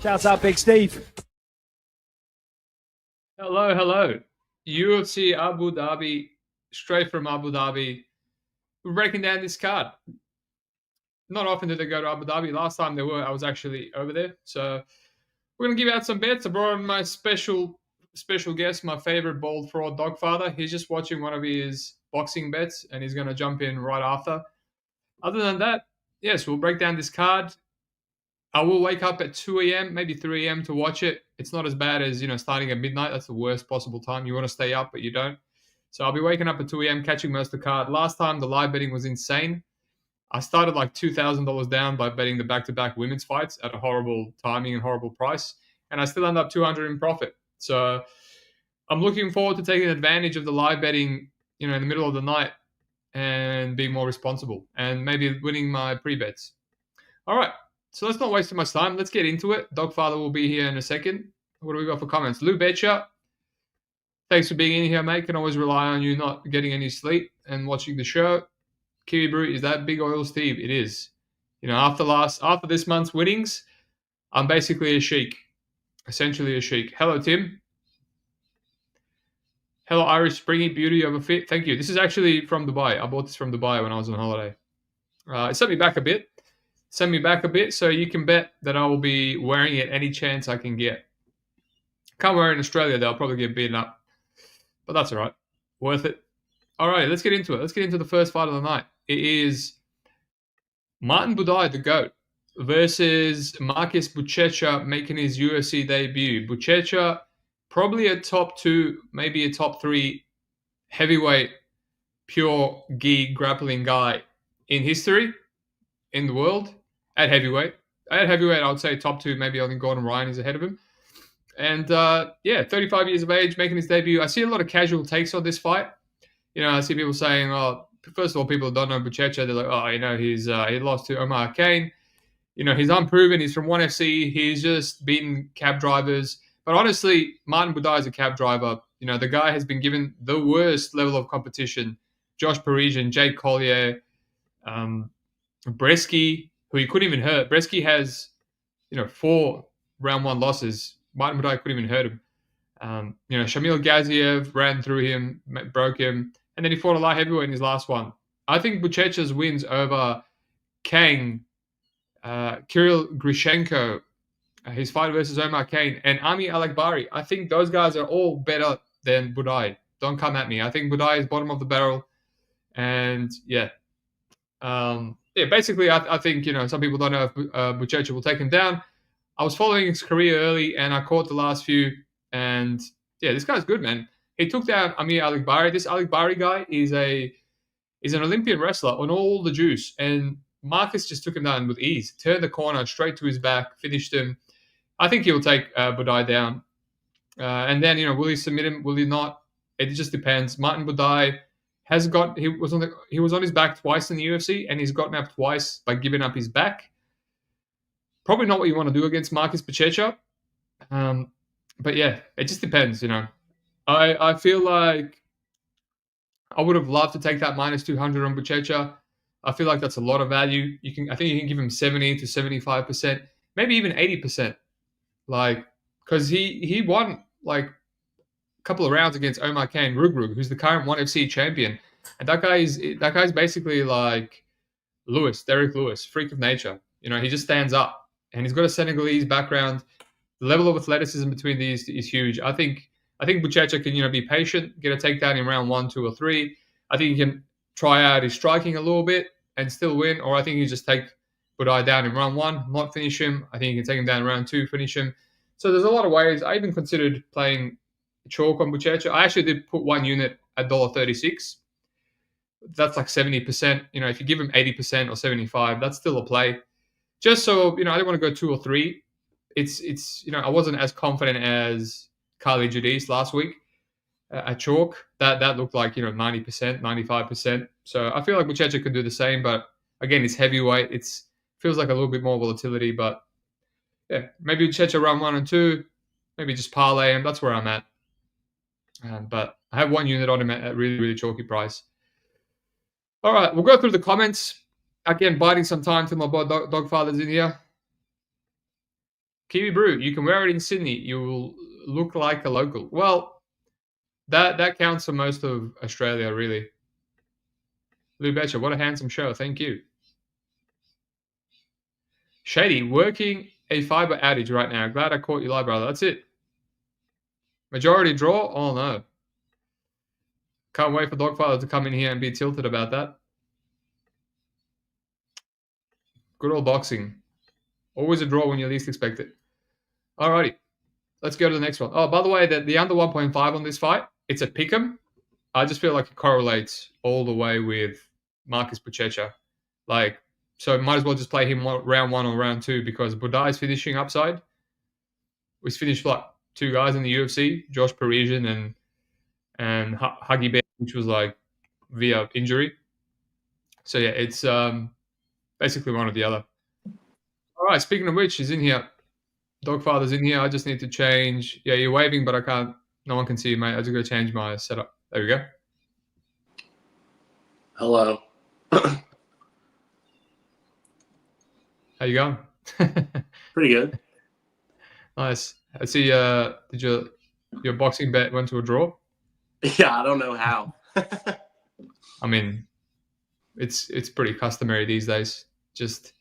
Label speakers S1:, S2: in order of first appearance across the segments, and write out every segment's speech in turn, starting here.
S1: Shout out Big Steve.
S2: Hello, hello. UFC Abu Dhabi, straight from Abu Dhabi. We're breaking down this card. Not often do they go to Abu Dhabi. Last time they were, I was actually over there. So we're going to give out some bets. I brought on my special guest, my favorite bald fraud Dogfather. He's just watching one of his boxing bets, and he's going to jump in right after. Other than that, yes, we'll break down this card. I will wake up at 2 a.m., maybe 3 a.m. to watch it. It's not as bad as, starting at midnight. That's the worst possible time. You want to stay up, but you don't. So I'll be waking up at 2 a.m., catching most of the card. Last time, the live betting was insane. I started like $2,000 down by betting the back-to-back women's fights at a horrible timing and horrible price. And I still end up 200 in profit. So I'm looking forward to taking advantage of the live betting, in the middle of the night and being more responsible and maybe winning my pre-bets. All right. So let's not waste too much time. Let's get into it. Dogfather will be here in a second. What do we got for comments? Lou Betcha, thanks for being in here, mate. Can always rely on you not getting any sleep and watching the show. Kiwi Brew, is that Big Oil Steve? It is. After this month's winnings, I'm basically a sheik. Essentially a sheik. Hello, Tim. Hello, Irish Springy Beauty of a Fit. Thank you. This is actually from Dubai. I bought this from Dubai when I was on holiday. It sent me back a bit. So you can bet that I will be wearing it any chance I can get. Can't wear it in Australia, though. I'll probably get beaten up. But that's all right. Worth it. All right, let's get into it. Let's get into the first fight of the night. It is Martin Buday, the GOAT, versus Marcus Buchecha making his UFC debut. Buchecha, probably a top 2, maybe a top 3 heavyweight, pure gi grappling guy in history, in the world. At heavyweight, I would say top 2. Maybe I think Gordon Ryan is ahead of him. And 35 years of age, making his debut. I see a lot of casual takes on this fight. I see people saying, "Oh, first of all, people don't know Buchecha. They're like, oh, he lost to Omar Kane. He's unproven. He's from 1FC. He's just beaten cab drivers." But honestly, Martin Buday is a cab driver. The guy has been given the worst level of competition. Josh Parisian, Jake Collier, Bresky, who he couldn't even hurt. Bresky has, 4 round 1 losses. Martin Buday couldn't even hurt him. Shamil Gaziev ran through him, broke him, and then he fought a light heavyweight in his last one. I think Buchecha's wins over Kang, Kirill Grishenko, his fight versus Omar Kane, and Ami Alakbari, I think those guys are all better than Buday. Don't come at me. I think Buday is bottom of the barrel. And basically, I think, some people don't know if Buchecha will take him down. I was following his career early, and I caught the last few. And, this guy's good, man. He took down Amir Alakbari. This Alakbari guy is an Olympian wrestler on all the juice. And Marcus just took him down with ease. Turned the corner straight to his back, finished him. I think he'll take Buday down. And then, will he submit him? Will he not? It just depends. Martin Buday he was on his back twice in the UFC, and he's gotten up twice by giving up his back. Probably not what you want to do against Marcus Buchecha. But it just depends, I feel like I would have loved to take that minus 200 on Buchecha. I feel like that's a lot of value. I think you can give him 70 to 75%, maybe even 80%. Because he won a couple of rounds against Omar Kane Rugrug, who's the current 1FC champion. And that guy's basically like Derek Lewis, freak of nature. He just stands up. And he's got a Senegalese background. The level of athleticism between these is huge. I think Buchecha can, be patient, get a takedown in round 1, 2, or 3. I think he can try out his striking a little bit and still win. Or I think he just take Buday down in round 1, not finish him. I think he can take him down in round 2, finish him. So there's a lot of ways. I even considered playing chalk on Buchecha. I actually did put one unit at $1.36. That's like 70%. If you give him 80% or 75%, that's still a play. Just so, I didn't want to go 2 or 3. It's I wasn't as confident as Carly Jadis last week at chalk. That looked like, 90%, 95%. So I feel like Buchecha could do the same, but again, it's heavyweight. It feels like a little bit more volatility, but maybe Buchecha round 1 and 2, maybe just parlay him. That's where I'm at. But I have one unit on him at a really, really chalky price. All right, we'll go through the comments. Again, biding some time till my boy Dogfather's in here. Kiwi Brew, you can wear it in Sydney. You will look like a local. Well, that counts for most of Australia, really. Lou Betcher, what a handsome show. Thank you. Shady, working a fiber outage right now. Glad I caught you live, brother. That's it. Majority draw? Oh, no. Can't wait for Dogfather to come in here and be tilted about that. Good old boxing. Always a draw when you least expect it. Alrighty. Let's go to the next one. Oh, by the way, the under 1.5 on this fight, it's a pick'em. I just feel like it correlates all the way with Marcus Buchecha. Like, so might as well just play him round 1 or round 2 because Buday is finishing upside. We've finished like 2 guys in the UFC, Josh Parisian and Huggy Bear, which was like via injury. So yeah, it's basically one or the other. All right, speaking of which, he's in here. Dogfather's in here. I just need to change. Yeah, you're waving, but I can't. No one can see you, mate. I just got to change my setup. There we go.
S1: Hello.
S2: How you going?
S1: Pretty good.
S2: Nice. I see. Did your boxing bet went to a draw?
S1: Yeah, I don't know how.
S2: I mean, it's pretty customary these days. Just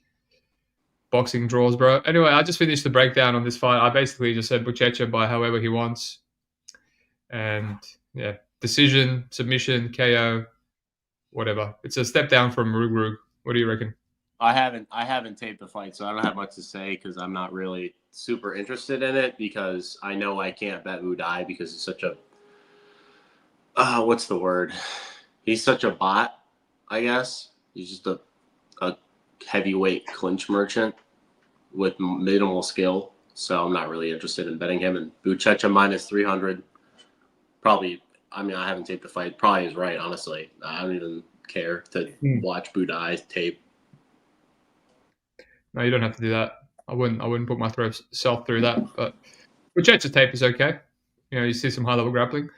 S2: boxing draws, bro. Anyway, I just finished the breakdown on this fight. I basically just said Buchecha by however he wants, and yeah, decision, submission, KO, whatever. It's a step down from Rug. What do you reckon?
S1: I haven't taped the fight, so I don't have much to say because I'm not really super interested in it because I know I can't bet Buday because he's such a what's the word? He's such a bot, I guess. He's just a heavyweight clinch merchant with minimal skill, so I'm not really interested in betting him. And Buchecha minus 300, probably. I mean, I haven't taped the fight. Probably is right, honestly. I don't even care to watch Buday's tape.
S2: No, you don't have to do that. I wouldn't put my self through that. But Buchecha's tape is okay. You know, you see some high level grappling.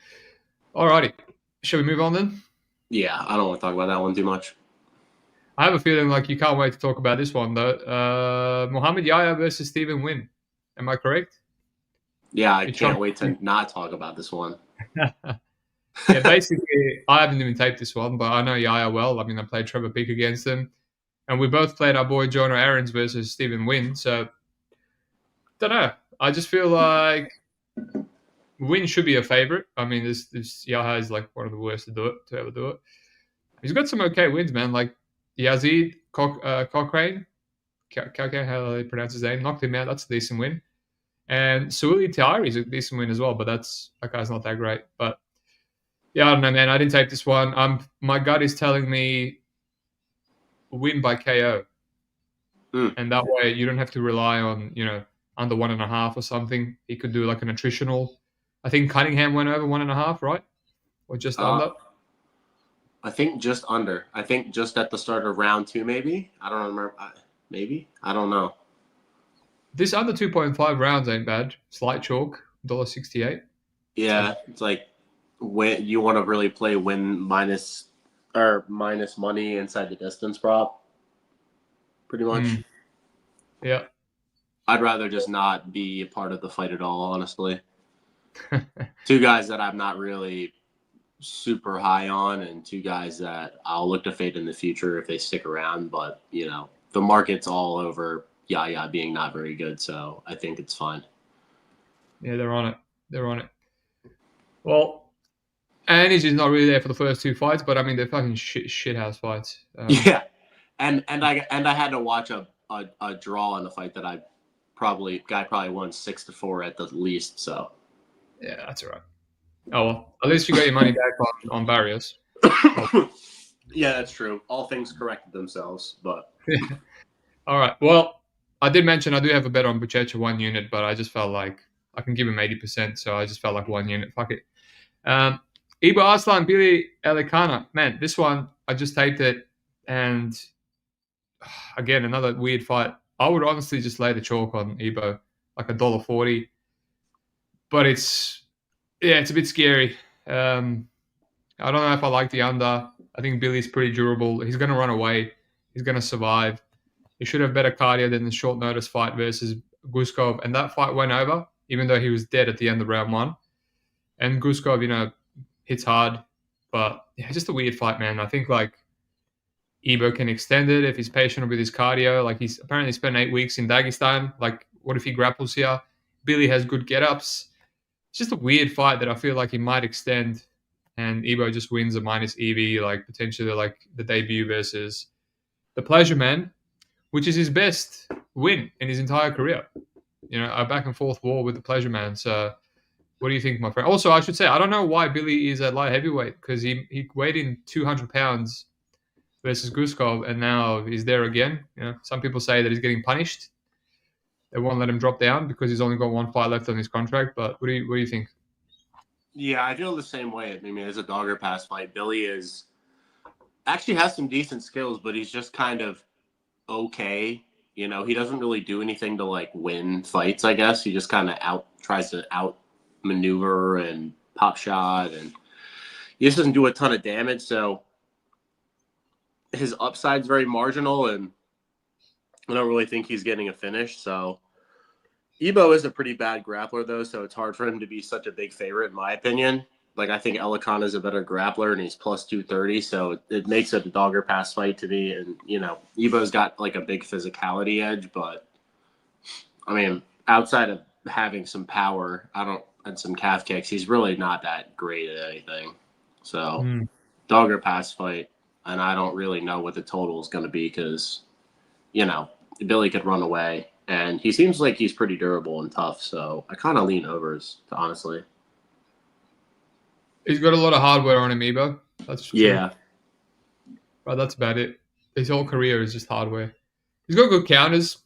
S2: Alrighty, shall we move on then?
S1: Yeah, I don't want to talk about that one too much.
S2: I have a feeling like you can't wait to talk about this one though. Mohammad Yahya versus Stephen Nguyen. Am I correct?
S1: Yeah, I can't wait to not talk about this one.
S2: Yeah, basically, I haven't even taped this one, but I know Yahya well. I mean, I played Trevor Peak against him. And we both played our boy Jonah Aarons versus Stephen Nguyen. So, don't know. I just feel like Nguyen should be a favorite. I mean, this Yahya is like one of the worst to ever do it. He's got some okay wins, man. Like Yazid Cochrane, how do they pronounce his name? Knocked him out. That's a decent win. And Suili Tiari is a decent win as well, but that guy's not that great. But yeah, I don't know, man. I didn't take this one. My gut is telling me win by KO. And that way you don't have to rely on, under 1.5 or something. He could do like an attritional. I think Cunningham went over 1.5, right? Or just under?
S1: I think just under. I think just at the start of round 2, maybe. I don't remember. Maybe. I don't know.
S2: This under 2.5 rounds ain't bad. Slight chalk, $1.68.
S1: Yeah, it's like when you want to really play win minus money inside the distance prop. Pretty much.
S2: Yeah.
S1: I'd rather just not be a part of the fight at all, honestly. 2 guys that I'm not really super high on and 2 guys that I'll look to fade in the future if they stick around. But, the market's all over Yahya being not very good, so I think it's fine.
S2: Yeah, they're on it. Well, energy's not really there for the first 2 fights, but I mean they're fucking shithouse fights.
S1: Yeah, and I had to watch a draw in the fight that guy probably won 6-4 at the least. So
S2: yeah, that's all right. Oh well, at least you got your money back on Barriault.
S1: Yeah, that's true. All things corrected themselves, but
S2: all right. Well, I did mention I do have a bet on Buchecha 1 unit, but I just felt like I can give him 80%, so I just felt like 1 unit. Fuck it. Iba Aslan, Billy Elekana. Man, this one, I just taped it, and again, another weird fight. I would honestly just lay the chalk on Ibo, like $1.40. But it's a bit scary. I don't know if I like the under. I think Billy's pretty durable. He's going to run away. He's going to survive. He should have better cardio than the short notice fight versus Guskov, and that fight went over, even though he was dead at the end of round 1. And Guskov, hits hard, but yeah, just a weird fight, man. I think like Ebo can extend it if he's patient with his cardio. Like he's apparently spent 8 weeks in Dagestan. Like, what if he grapples here? Billy has good get-ups. It's just a weird fight that I feel like he might extend, and Ebo just wins a minus EV, like potentially like the debut versus the Pleasure Man, which is his best win in his entire career. A back and forth war with the Pleasure Man. So what do you think, my friend? Also, I should say, I don't know why Billy is at light heavyweight, because he weighed in 200 pounds versus Guskov, and now he's there again. Some people say that he's getting punished. They won't let him drop down because he's only got 1 fight left on his contract. But what do you think?
S1: Yeah, I feel the same way. I mean, it's a dogger pass fight. Billy actually has some decent skills, but he's just kind of okay. He doesn't really do anything to like win fights, I guess. He just kind of tries to outmaneuver and pop shot, and he just doesn't do a ton of damage. So his upside's very marginal, and I don't really think he's getting a finish. So Ebo is a pretty bad grappler, though, so it's hard for him to be such a big favorite, in my opinion. Like, I think Elekana is a better grappler, and he's plus 230, so it makes it a dogger pass fight to me. And, Ebo's got, like, a big physicality edge, but, I mean, outside of having some power and some calf kicks, he's really not that great at anything. So, dogger pass fight, and I don't really know what the total is going to be because, Billy could run away. And he seems like he's pretty durable and tough, so I kind of lean overs, honestly.
S2: He's got a lot of hardware on him, Ebo. That's true.
S1: Yeah.
S2: But that's about it. His whole career is just hardware. He's got good counters,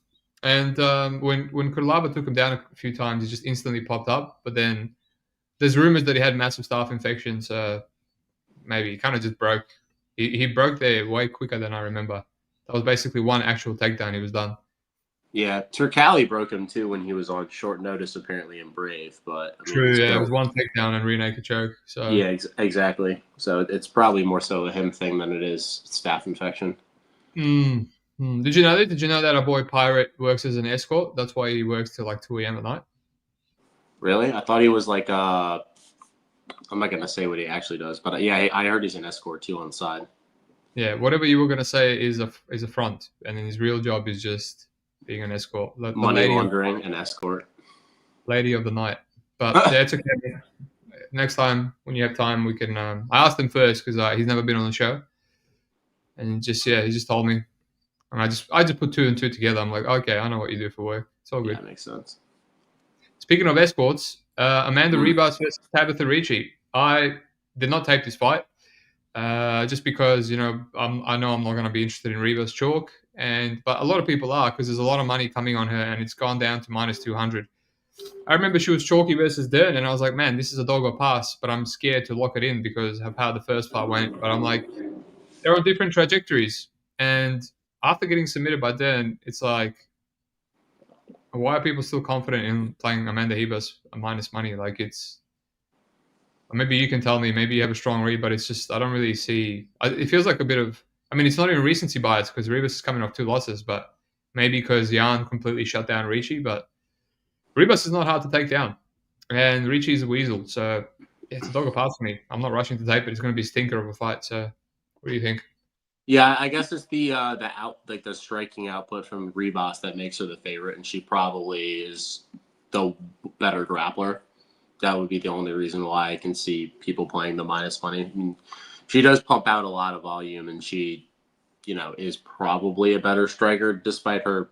S2: and when Krylov took him down a few times, he just instantly popped up. But then there's rumors that he had massive staph infection, so maybe he kind of just broke. He broke there way quicker than I remember. That was basically one actual takedown. He was done.
S1: Yeah, Turkali broke him too when he was on short notice, apparently in Brave. But
S2: True, yeah, it was one takedown and rear naked choke. So
S1: yeah, exactly. So it's probably more so a him thing than it is staph infection.
S2: Did you know that? Did you know that our boy Pirate works as an escort? That's why he works till like 2 a.m. at night.
S1: Really? I thought he was like I'm not gonna say what he actually does, but yeah, I heard he's an escort too on the side.
S2: Yeah, whatever you were gonna say is a front, and then his real job is just being an escort.
S1: Money laundering and escort.
S2: Lady of the night. But yeah, it's okay. Next time when you have time, we can. I asked him first because he's never been on the show, and he just told me, and I just put 2 and 2 together. I'm like, okay, I know what you do for work. It's all good.
S1: Yeah, that makes sense.
S2: Speaking of escorts, Amanda Ribas versus Tabatha Ricci. I did not tape this fight just because I know I'm not going to be interested in Ribas chalk, but a lot of people are because there's a lot of money coming on her, and it's gone down to minus 200. I remember she was chalky versus Dern, and I was like, man, this is a dog or pass, but I'm scared to lock it in because of how the first fight went. But I'm like, they're on different trajectories, and after getting submitted by Dern, it's like, why are people still confident in playing Amanda Ribas minus money? Like maybe you can tell me, maybe you have a strong read, but it's just, I don't really see, it feels like a bit of, it's not even recency bias because Ribas is coming off 2 losses, but maybe because Jan completely shut down Ricci, but Ribas is not hard to take down, and Ricci is a weasel, so yeah, it's a dog or pass for me. I'm not rushing to tape it. It's going to be a stinker of a fight, so what do you think?
S1: Yeah, I guess it's the striking output from Ribas that makes her the favorite, and she probably is the better grappler. That would be the only reason why I can see people playing the minus money. She does pump out a lot of volume, and she, is probably a better striker despite her,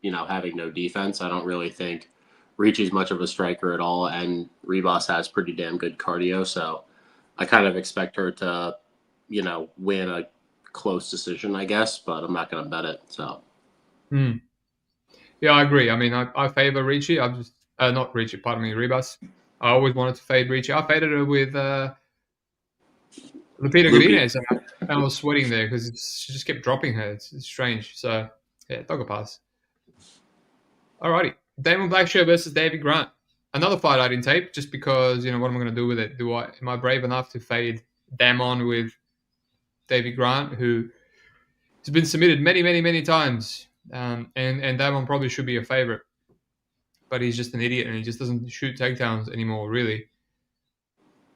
S1: having no defense. I don't really think Ricci's much of a striker at all, and Ribas has pretty damn good cardio, so I kind of expect her to, win a close decision, I guess, but I'm not going to bet it. So,
S2: yeah, I agree. I favor Ricci. I'm just not Ricci, pardon me, Ribas. I always wanted to fade Ricci. I faded her with Lupita Godinez, and I was sweating there because she just kept dropping her. It's strange. So, yeah, dog or pass. Alrighty, Damon Blackshear versus Davey Grant. Another fight I didn't tape just because what am I going to do with it? Am I brave enough to fade Damon with Davey Grant, who has been submitted many, many, many times, and Damon probably should be a favorite. but he's just an idiot and he just doesn't shoot takedowns anymore, really.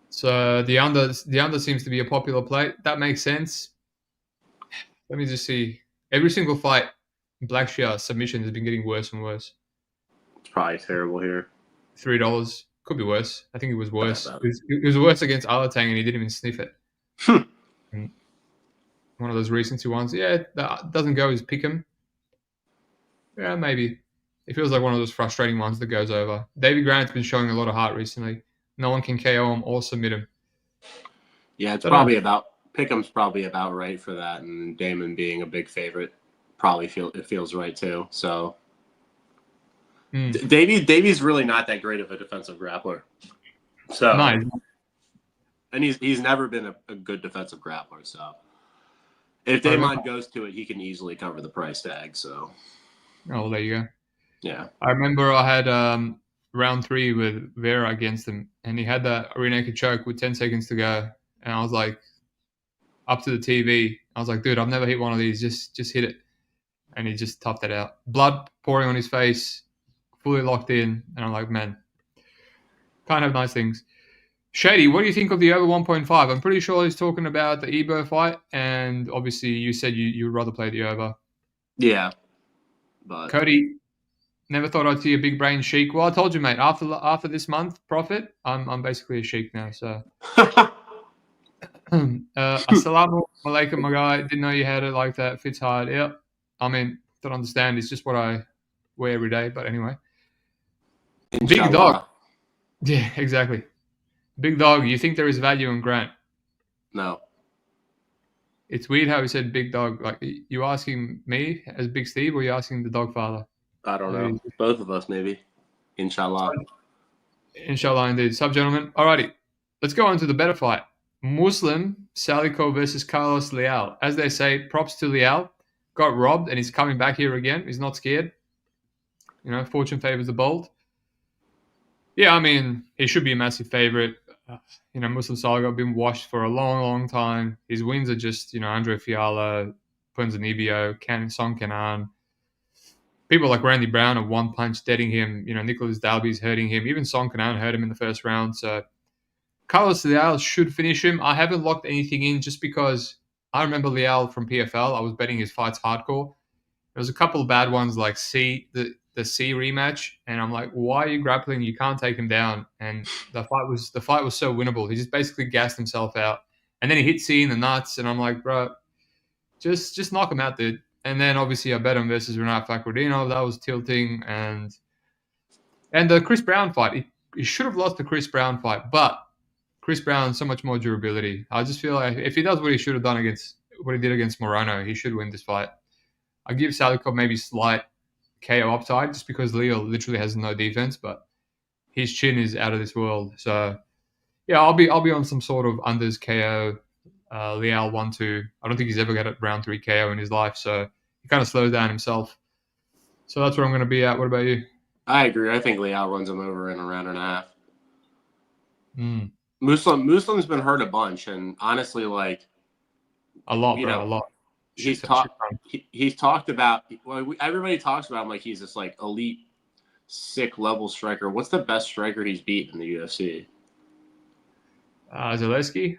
S2: So the under seems to be a popular play. That makes sense. Let me just see. Every single fight, Blackshear submission has been getting worse and worse.
S1: It's probably terrible here.
S2: $3 could be worse. I think it was worse.
S1: About
S2: It was worse against Alatang, and he didn't even sniff it. And one of those recency ones. Yeah, that doesn't go as pick 'em. Yeah, maybe. It feels like one of those frustrating ones that goes over. Davey Grant's been showing a lot of heart recently. No one can KO him or submit him.
S1: Yeah, it's probably about Pickham's probably about right for that, and Damon being a big favorite probably feels right too. So Davey's really not that great of a defensive grappler. So
S2: nice.
S1: And he's never been a good defensive grappler. So if Damon goes to it, he can easily cover the price tag. So
S2: well, there you go.
S1: Yeah,
S2: I remember I had round 3 with Vera against him, and he had that rear naked choke with 10 seconds to go, and I was like, up to the TV, I was like, dude, I've never hit one of these. Just hit it, and he just toughed it out. Blood pouring on his face, fully locked in, and I'm like, man, can't have nice things. Shady, what do you think of the over 1.5? I'm pretty sure he's talking about the Ebo fight, and obviously you said you would rather play the over.
S1: Yeah, but
S2: Cody, never thought I'd see a big brain sheik. Well, I told you, mate. After this month profit, I'm basically a sheik now. So, assalamu alaikum, my guy. Didn't know you had it like that. Fits hard. Yep. I mean, don't understand. It's just what I wear every day. But anyway,
S1: Inshallah.
S2: Big dog. Yeah, exactly. Big dog. You think there is value in Grant?
S1: No.
S2: It's weird how he said big dog. Like, you asking me as Big Steve, or you asking the dog father?
S1: I don't know. Both of us, maybe. Inshallah.
S2: Inshallah, indeed. Sup, gentlemen. Alrighty. Let's go on to the better fight. Muslim Salikhov versus Carlos Leal. As they say, props to Leal. Got robbed, and he's coming back here again. He's not scared. You know, fortune favors the bold. Yeah, I mean, he should be a massive favorite. You know, Muslim Salikhov been washed for a long, long time. His wins are just, you know, Andre Fiala, Ponzinibbio, Song Kenan. People like Randy Brown are one punch deading him. You know, Nicholas Dalby's hurting him. Even Song Kenan hurt him in the first round. So Carlos Leal should finish him. I haven't locked anything in just because I remember Leal from PFL. I was betting his fights hardcore. There was a couple of bad ones like the C rematch, and I'm like, why are you grappling? You can't take him down. And the fight was so winnable. He just basically gassed himself out, and then he hit C in the nuts, and I'm like, bro, just knock him out, dude. And then obviously I bet him versus Renat Fakhreddinov. That was tilting, and the Chris Brown fight. He should have lost the Chris Brown fight, but Chris Brown so much more durability. I just feel like if he does what he should have done what he did against Morono, he should win this fight. I give Salikhov maybe slight KO upside just because Leal literally has no defense, but his chin is out of this world. So yeah, I'll be on some sort of unders KO. Leal 1-2. I don't think he's ever got a round 3 KO in his life, so he kind of slows down himself. So that's where I'm going to be at. What about you?
S1: I agree. I think Leal runs him over in a round and a half. Muslim's been hurt a bunch, and honestly, like
S2: a lot.
S1: He's talked about. Well, everybody talks about him like he's this like elite, sick level striker. What's the best striker he's beat in the UFC?
S2: Zaleski.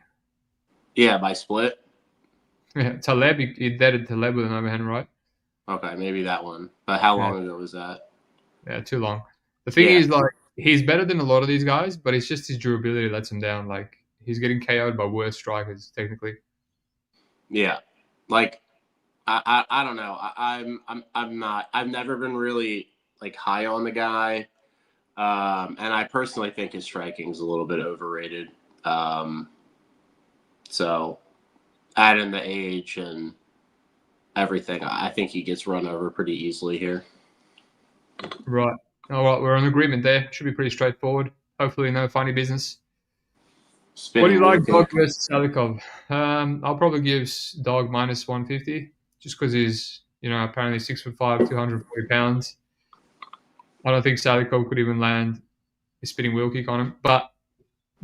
S1: Yeah, by split.
S2: Yeah, Taleb. He deaded Taleb with an overhand right.
S1: Okay, maybe that one. But how long ago was that?
S2: Yeah, too long. The thing is, like, he's better than a lot of these guys, but it's just his durability lets him down. Like, he's getting KO'd by worse strikers, technically. Yeah.
S1: Like, I don't know. I'm not. I've never been really like high on the guy, and I personally think his striking is a little bit overrated. So, add in the age and everything, I think he gets run over pretty easily here.
S2: Right. All right, we're in agreement there. Should be pretty straightforward. Hopefully, no funny business. What do you like, Dog versus Salikhov? I'll probably give Dog minus 150, just because he's, you know, apparently 6'5", 240 pounds. I don't think Salikhov could even land a spinning wheel kick on him. But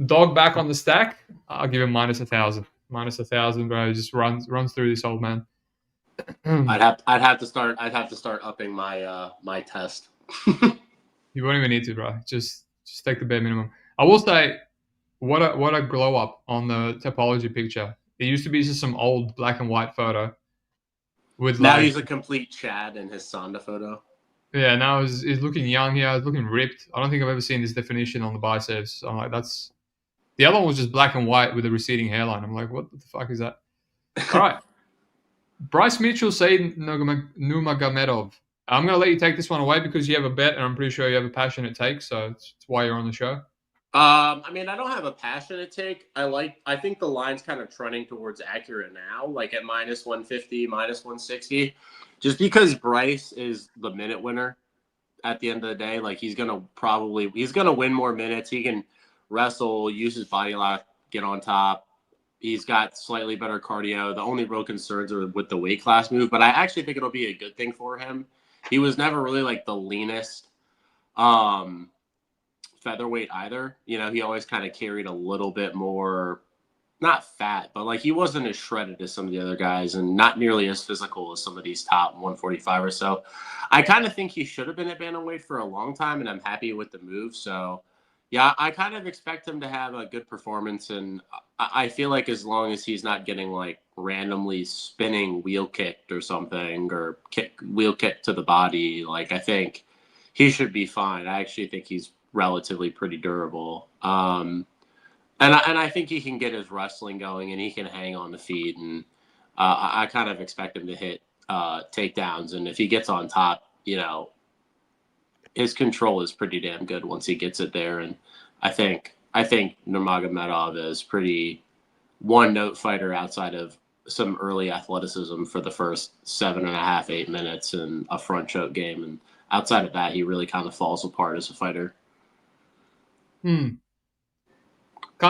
S2: Dog back on the stack, I'll give him minus 1,000. Minus 1,000, bro. He just runs through this old man.
S1: I'd have to start upping my my test.
S2: You won't even need to, bro. Just take the bare minimum. I will say, what a glow up on the topology picture. It used to be just some old black and white photo with
S1: Now
S2: like,
S1: he's a complete Chad in his Sonda photo.
S2: yeah. Now he's looking young here. He's looking ripped. I don't think I've ever seen this definition on the biceps. I'm like, that's the other one was just black and white with a receding hairline. I'm like, what the fuck is that? All right. Bryce Mitchell, Said Nurmagomedov. I'm going to let you take this one away because you have a bet, and I'm pretty sure you have a passionate take, so it's why you're on the show.
S1: I mean, I don't have a passionate take. I think the line's kind of trending towards accurate now, like at minus 150, minus 160, just because Bryce is the minute winner at the end of the day. Like he's gonna win more minutes. He can wrestle, use his body lock, get on top. He's got slightly better cardio. The only real concerns are with the weight class move, but I actually think it'll be a good thing for him. He was never really like the leanest featherweight either. You know, he always kind of carried a little bit more, not fat, but like he wasn't as shredded as some of the other guys and not nearly as physical as some of these top 145 or so. I kind of think he should have been at bantamweight for a long time, and I'm happy with the move. So, yeah, I kind of expect him to have a good performance, and I feel like as long as he's not getting like randomly spinning wheel kicked or something or wheel kicked to the body, like I think he should be fine. I actually think he's relatively pretty durable. And I think he can get his wrestling going and he can hang on the feet. And I kind of expect him to hit takedowns. And if he gets on top, you know, his control is pretty damn good once he gets it there. And I think Nurmagomedov is pretty one-note fighter outside of some early athleticism for the first 7.5, 8 minutes and a front choke game. And outside of that, he really kind of falls apart as a fighter.
S2: Can't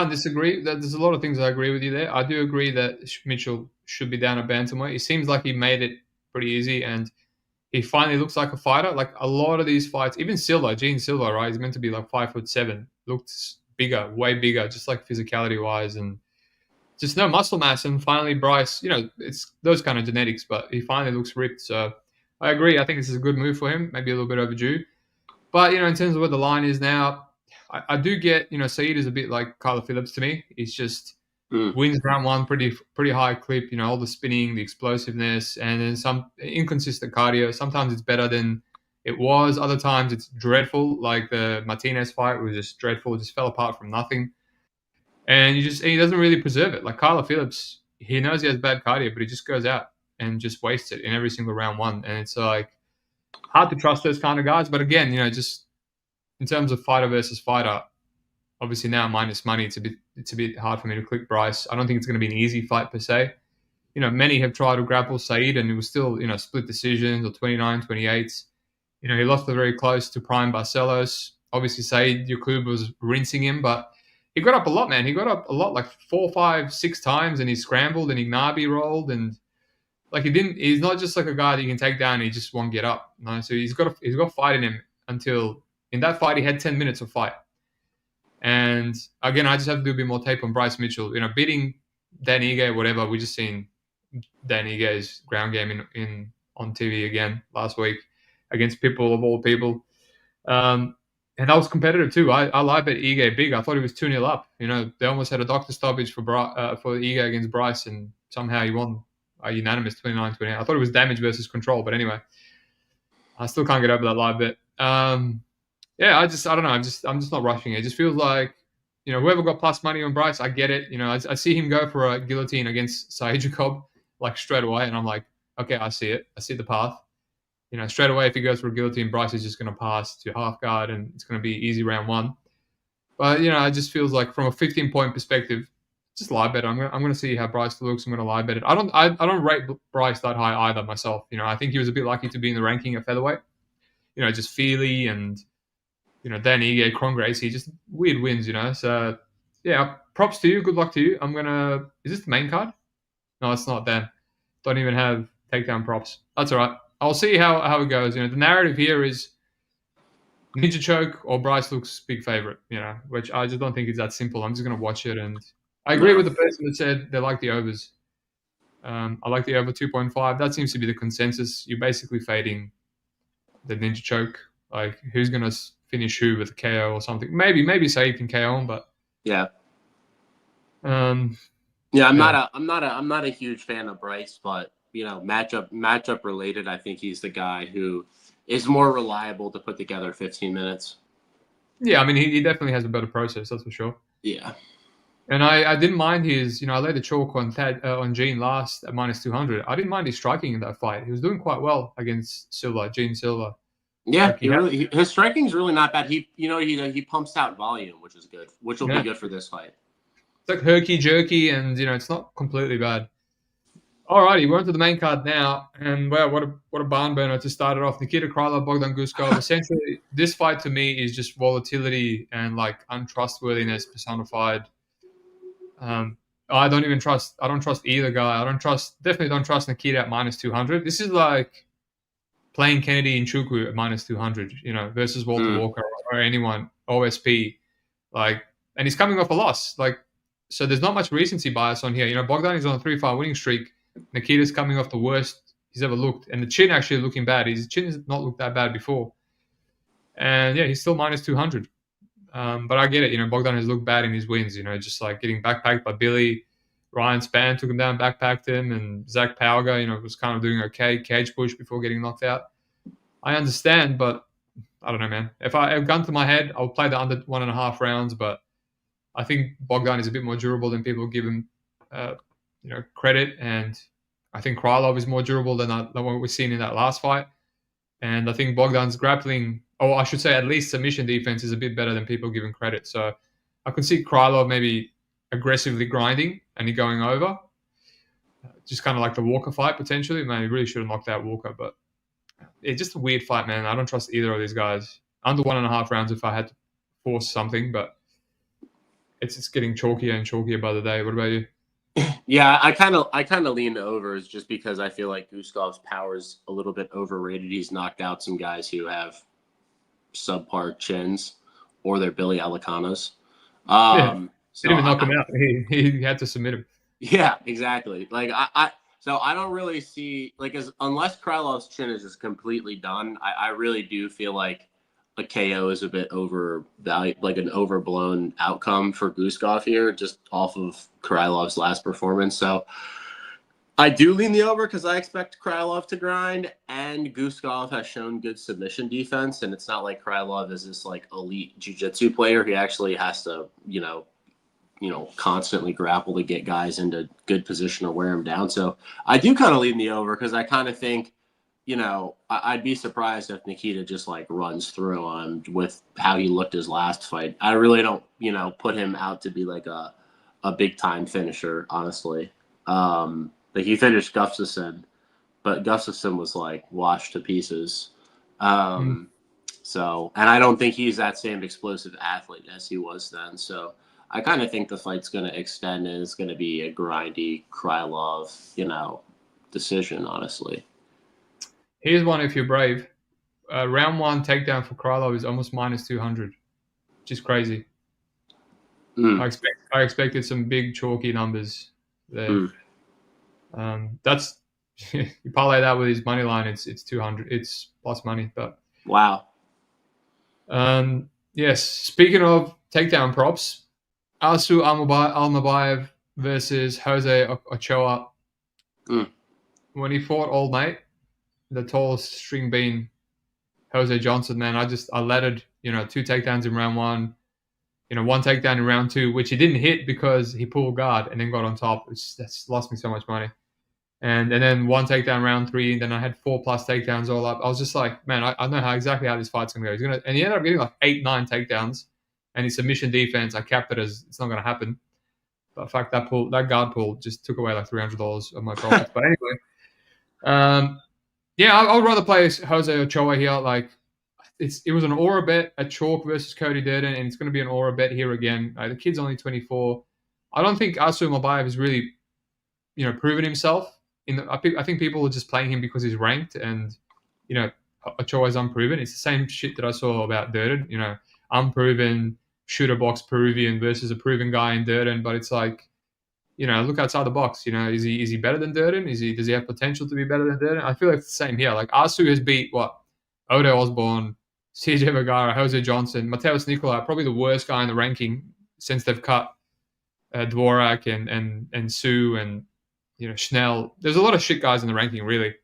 S2: disagree. There's a lot of things I agree with you there. I do agree that Mitchell should be down at bantamweight. It seems like he made it pretty easy, and he finally looks like a fighter. Like a lot of these fights, even Gene Silva, right? He's meant to be like 5'7", looks bigger, way bigger, just like physicality wise, and just no muscle mass. And finally, Bryce, you know, it's those kind of genetics, but he finally looks ripped. So I agree. I think this is a good move for him. Maybe a little bit overdue, but you know, in terms of where the line is now, I do get, you know, Said is a bit like Kyler Phillips to me. He's just wins round one pretty high clip, you know, all the spinning, the explosiveness, and then some inconsistent cardio. Sometimes it's better than it was. Other times it's dreadful, like the Martinez fight was just dreadful. It just fell apart from nothing. And he doesn't really preserve it. Like Kyler Phillips, he knows he has bad cardio, but he just goes out and just wastes it in every single round one. And it's like hard to trust those kind of guys. But again, you know, just in terms of fighter versus fighter, obviously now minus money, it's a bit hard for me to click Bryce. I don't think it's going to be an easy fight per se. You know, many have tried to grapple Said, and it was still, you know, split decisions or 29-28. You know, he lost very close to Prime Barcelos. Obviously, Said Yakub was rinsing him, but he got up a lot, man. He got up a lot, like 4, 5, 6 times, and he scrambled and he Ignabi rolled, and like he's not just like a guy that you can take down and he just won't get up. No, so he's got fight in him until in that fight he had 10 minutes of fight. And again, I just have to do a bit more tape on Bryce Mitchell. You know, beating Dan Ige, whatever. We just seen Dan Ige's ground game on TV again last week against Pitbull of all people. And that was competitive too. I like bet Ige big. I thought he was 2-0 up. You know, they almost had a doctor stoppage for Ige against Bryce, and somehow he won a unanimous 29-28. I thought it was damage versus control, but anyway, I still can't get over that live bet. Yeah, I don't know. I'm just not rushing it. It just feels like, you know, whoever got plus money on Bryce, I get it. You know, I see him go for a guillotine against Salikhov like straight away, and I'm like, okay, I see it. I see the path. You know, straight away, if he goes for a guillotine, Bryce is just going to pass to half guard, and it's going to be easy round one. But you know, it just feels like from a 15-point perspective, just lie bet. I'm going to see how Bryce looks. I'm going to lie bet it. I don't rate Bryce that high either myself. You know, I think he was a bit lucky to be in the ranking at featherweight. You know, just Feely and, you know, Dan Ige, Cron Gracie, just weird wins. You know, so yeah, props to you. Good luck to you. Is this the main card? No, it's not. Dan, don't even have takedown props. That's all right. I'll see how it goes. You know, the narrative here is ninja choke or Bryce looks big favorite. You know, which I just don't think it's that simple. I'm just going to watch it, and I agree with the person that said they like the overs. I like the over 2.5. That seems to be the consensus. You're basically fading the ninja choke. Like, who's going to finish who with a KO or something. Maybe Saeed can KO him, but
S1: yeah.
S2: Um,
S1: Yeah, I'm
S2: yeah.
S1: not a huge fan of Bryce, but matchup related, I think he's the guy who is more reliable to put together 15 minutes.
S2: Yeah, I mean, he definitely has a better process, that's for sure.
S1: Yeah.
S2: And I didn't mind his, I laid the chalk on Gene last at -200. I didn't mind his striking in that fight. He was doing quite well against Gene Silva.
S1: Yeah,
S2: Like
S1: his striking's really not bad. He pumps out volume, which is good, which will be good for this fight.
S2: It's like herky jerky, and it's not completely bad. Alrighty, we're on to the main card now, and wow, what a barn burner to start it off. Nikita Krylov, Bogdan Guskov. Essentially, this fight to me is just volatility and like untrustworthiness personified. I don't trust either guy. Definitely don't trust Nikita at -200. This is like playing Kennedy and Chuku at -200, versus Walter Walker or anyone, OSP. Like, and he's coming off a loss. Like, so there's not much recency bias on here. Bogdan is on a 3-fight winning streak. Nikita's coming off the worst he's ever looked. And the chin actually looking bad. His chin has not looked that bad before. And yeah, he's still -200. But I get it. Bogdan has looked bad in his wins, just like getting backpacked by Billy. Ryan Spann took him down, backpacked him. And Zach Pauga, was kind of doing okay. Cage push before getting knocked out. I understand, but I don't know, man. If I have gun to my head, I'll play the under 1.5 rounds, but I think Bogdan is a bit more durable than people give him, credit. And I think Krylov is more durable than what we've seen in that last fight. And I think Bogdan's grappling, or I should say at least submission defense, is a bit better than people give him credit. So I could see Krylov maybe aggressively grinding and he going over. Just kind of like the Walker fight, potentially. Man, he really should have knocked out Walker, but it's just a weird fight, man. I don't trust either of these guys. Under 1.5 rounds if I had to force something, but it's getting chalkier and chalkier by the day. What about you?
S1: Yeah, I kind of lean to overs just because I feel like Guskov's power is a little bit overrated. He's knocked out some guys who have subpar chins, or they're Billy Elekanas.
S2: He didn't even knock him out. He had to submit him.
S1: Yeah, exactly. Like so I don't really see unless Krylov's chin is just completely done. I really do feel like a KO is a bit overvalued, like an overblown outcome for Guskov here, just off of Krylov's last performance. So I do lean the over because I expect Krylov to grind, and Guskov has shown good submission defense, and it's not like Krylov is this like elite jiu-jitsu player. He actually has to, constantly grapple to get guys into good position or wear them down. So I do kind of lean the over because I kind of think, I'd be surprised if Nikita just like runs through him with how he looked his last fight. I really don't, put him out to be like a big time finisher, honestly. Like he finished Gustafsson, but Gustafsson was like washed to pieces. So, and I don't think he's that same explosive athlete as he was then. So I kind of think the fight's going to extend and it's going to be a grindy Krylov, decision, honestly.
S2: Here's one if you're brave. Round 1 takedown for Krylov is almost -200, which is crazy. I expected some big chalky numbers there. That's you parlay that with his money line, it's 200. It's plus money, but
S1: wow.
S2: Yes. Speaking of takedown props, Asu Almabayev versus Jose Ochoa. When he fought Old Mate, the tallest string bean, Jose Johnson, man, I lettered, 2 takedowns in round 1, 1 takedown in round 2, which he didn't hit because he pulled guard and then got on top. That's lost me so much money. And then 1 takedown round 3, and then I had 4+ takedowns all up. I was just like, man, I know exactly how this fight's gonna go. And he ended up getting like 8-9 takedowns, and his submission defense, I capped it as it's not gonna happen. But in fact, that guard pull just took away like $300 of my profits. But anyway, yeah, I would rather play Jose Ochoa here. Like, it was an aura bet at Chalk versus Cody Durden, and it's going to be an aura bet here again. The kid's only 24. I don't think Asu Almabayev has really, proven himself. I think people are just playing him because he's ranked, and Ochoa is unproven. It's the same shit that I saw about Durden. Unproven shooter box Peruvian versus a proven guy in Durden, but it's like, look outside the box. Is he better than Durden? Does he have potential to be better than Durden? I feel like it's the same here. Like Asu has beat Odo Osborne, CJ Vergara, Jose Johnson, Mateus Nicolau, probably the worst guy in the ranking since they've cut Dvorak and Sue and Schnell. There's a lot of shit guys in the ranking, really.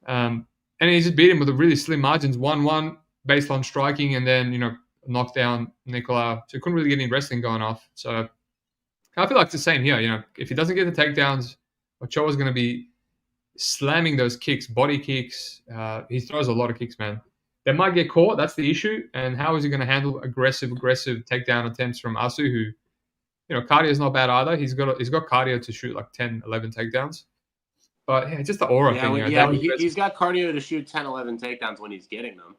S2: And he just beat him with a really slim margins, 1-1 based on striking, and then knocked down Nicolau. So he couldn't really get any wrestling going off. So I feel like it's the same here. If he doesn't get the takedowns, Ochoa's going to be slamming those kicks, body kicks. He throws a lot of kicks, man. They might get caught. That's the issue. And how is he going to handle aggressive takedown attempts from Asu, who, cardio is not bad either. He's got cardio to shoot like 10, 11 takedowns. But yeah, just the aura thing.
S1: He's got cardio to shoot 10, 11 takedowns when he's getting them.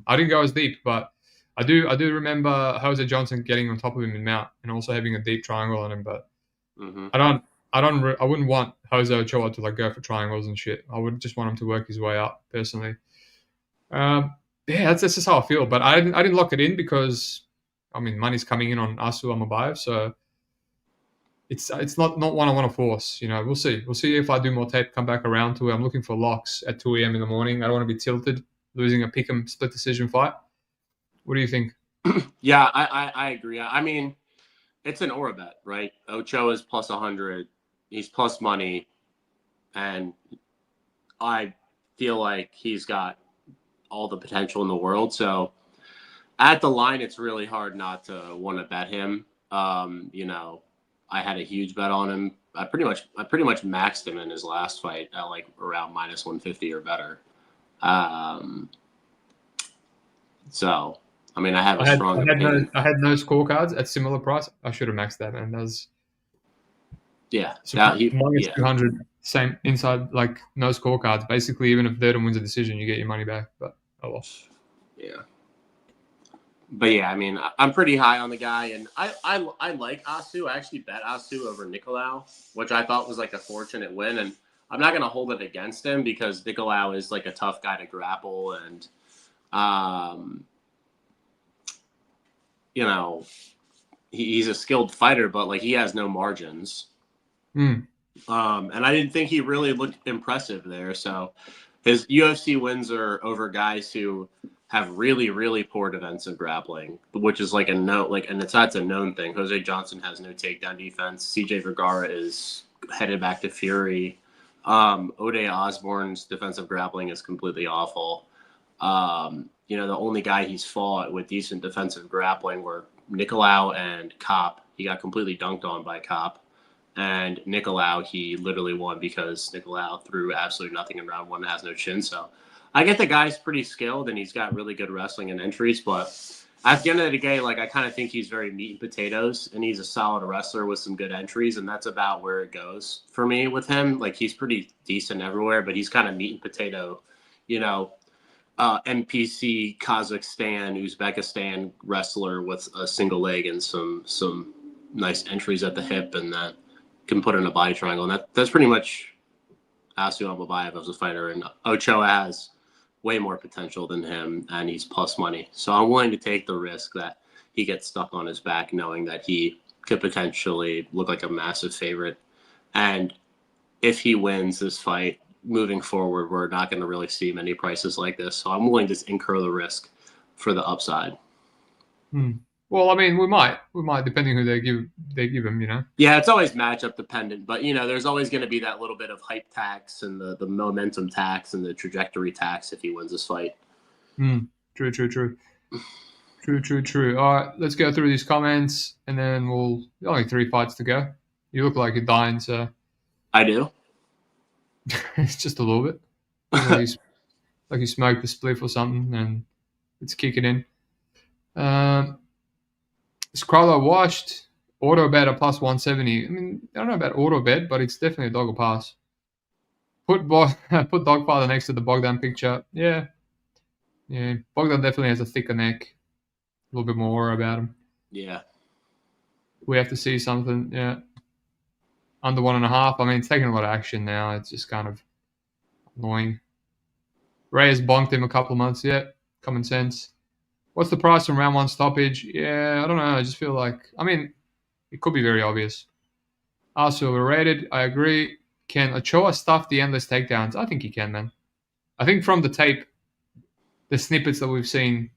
S2: I didn't go as deep, but I do remember Jose Johnson getting on top of him in mount and also having a deep triangle on him. But I wouldn't want Jose Ochoa to go for triangles and shit. I would just want him to work his way up personally. That's just how I feel. But I didn't lock it in because money's coming in on Asu Almabayev, so it's not one I want to force. We'll see. We'll see if I do more tape, come back around to it. I'm looking for locks at 2 a.m. in the morning. I don't want to be tilted, losing a pick'em split decision fight. What do you think?
S1: Yeah, I agree. It's an aura bet, right? Ochoa is plus 100. He's plus money. And I feel like he's got all the potential in the world. So at the line, it's really hard not to want to bet him. I had a huge bet on him. I pretty much maxed him in his last fight at around minus 150 or better. So I have a strong opinion.
S2: I had no scorecards at similar price. I should have maxed that, man. That was minus 200, same inside, no scorecards. Basically, even if Durden wins a decision, you get your money back. But oh well.
S1: Yeah. But yeah, I'm pretty high on the guy, and I like Asu. I actually bet Asu over Nicolau, which I thought was a fortunate win, and I'm not going to hold it against him because Nicolau is a tough guy to grapple, and he's a skilled fighter, but he has no margins. And I didn't think he really looked impressive there. So his UFC wins are over guys who have really, really poor defensive grappling, which is and that's a known thing. Jose Johnson has no takedown defense. CJ Vergara is headed back to Fury. Ode Osborne's defensive grappling is completely awful. The only guy he's fought with decent defensive grappling were Nicolau and Kopp. He got completely dunked on by Kopp. And Nicolau, he literally won because Nicolau threw absolutely nothing in round one and has no chin. So I get the guy's pretty skilled and he's got really good wrestling and entries, but at the end of the day, I kind of think he's very meat and potatoes, and he's a solid wrestler with some good entries, and that's about where it goes for me with him. He's pretty decent everywhere, but he's kind of meat and potato, NPC, Kazakhstan, Uzbekistan wrestler with a single leg and some nice entries at the hip, and that can put in a body triangle. And that's pretty much Asu Almabayev as a fighter. And Ochoa has way more potential than him, and he's plus money. So I'm willing to take the risk that he gets stuck on his back, knowing that he could potentially look like a massive favorite. And if he wins this fight, moving forward, we're not going to really see many prices like this. So I'm willing to incur the risk for the upside.
S2: Well, we might, depending who they give him,
S1: Yeah, it's always matchup dependent, but there's always going to be that little bit of hype tax and the momentum tax and the trajectory tax if he wins this fight.
S2: True. All right, let's go through these comments, and then only 3 fights to go. You look like you're dying, so.
S1: I do.
S2: It's just a little bit. Like you smoked a spliff or something, and it's kicking in. Is Krylov washed? Auto bet a plus 170. I don't know about auto bet, but it's definitely a dog or pass. Put Dogfather next to the Bogdan picture. Yeah. Bogdan definitely has a thicker neck. A little bit more aura about him.
S1: Yeah.
S2: We have to see something. Yeah. Under 1.5. It's taking a lot of action now. It's just kind of annoying. Ray has bonked him a couple of months yet. Common sense. What's the price from round one stoppage? Yeah, I don't know. I just feel like, it could be very obvious. Also overrated. I agree. Can Ochoa stuff the endless takedowns? I think he can, man. I think from the tape the snippets that we've seen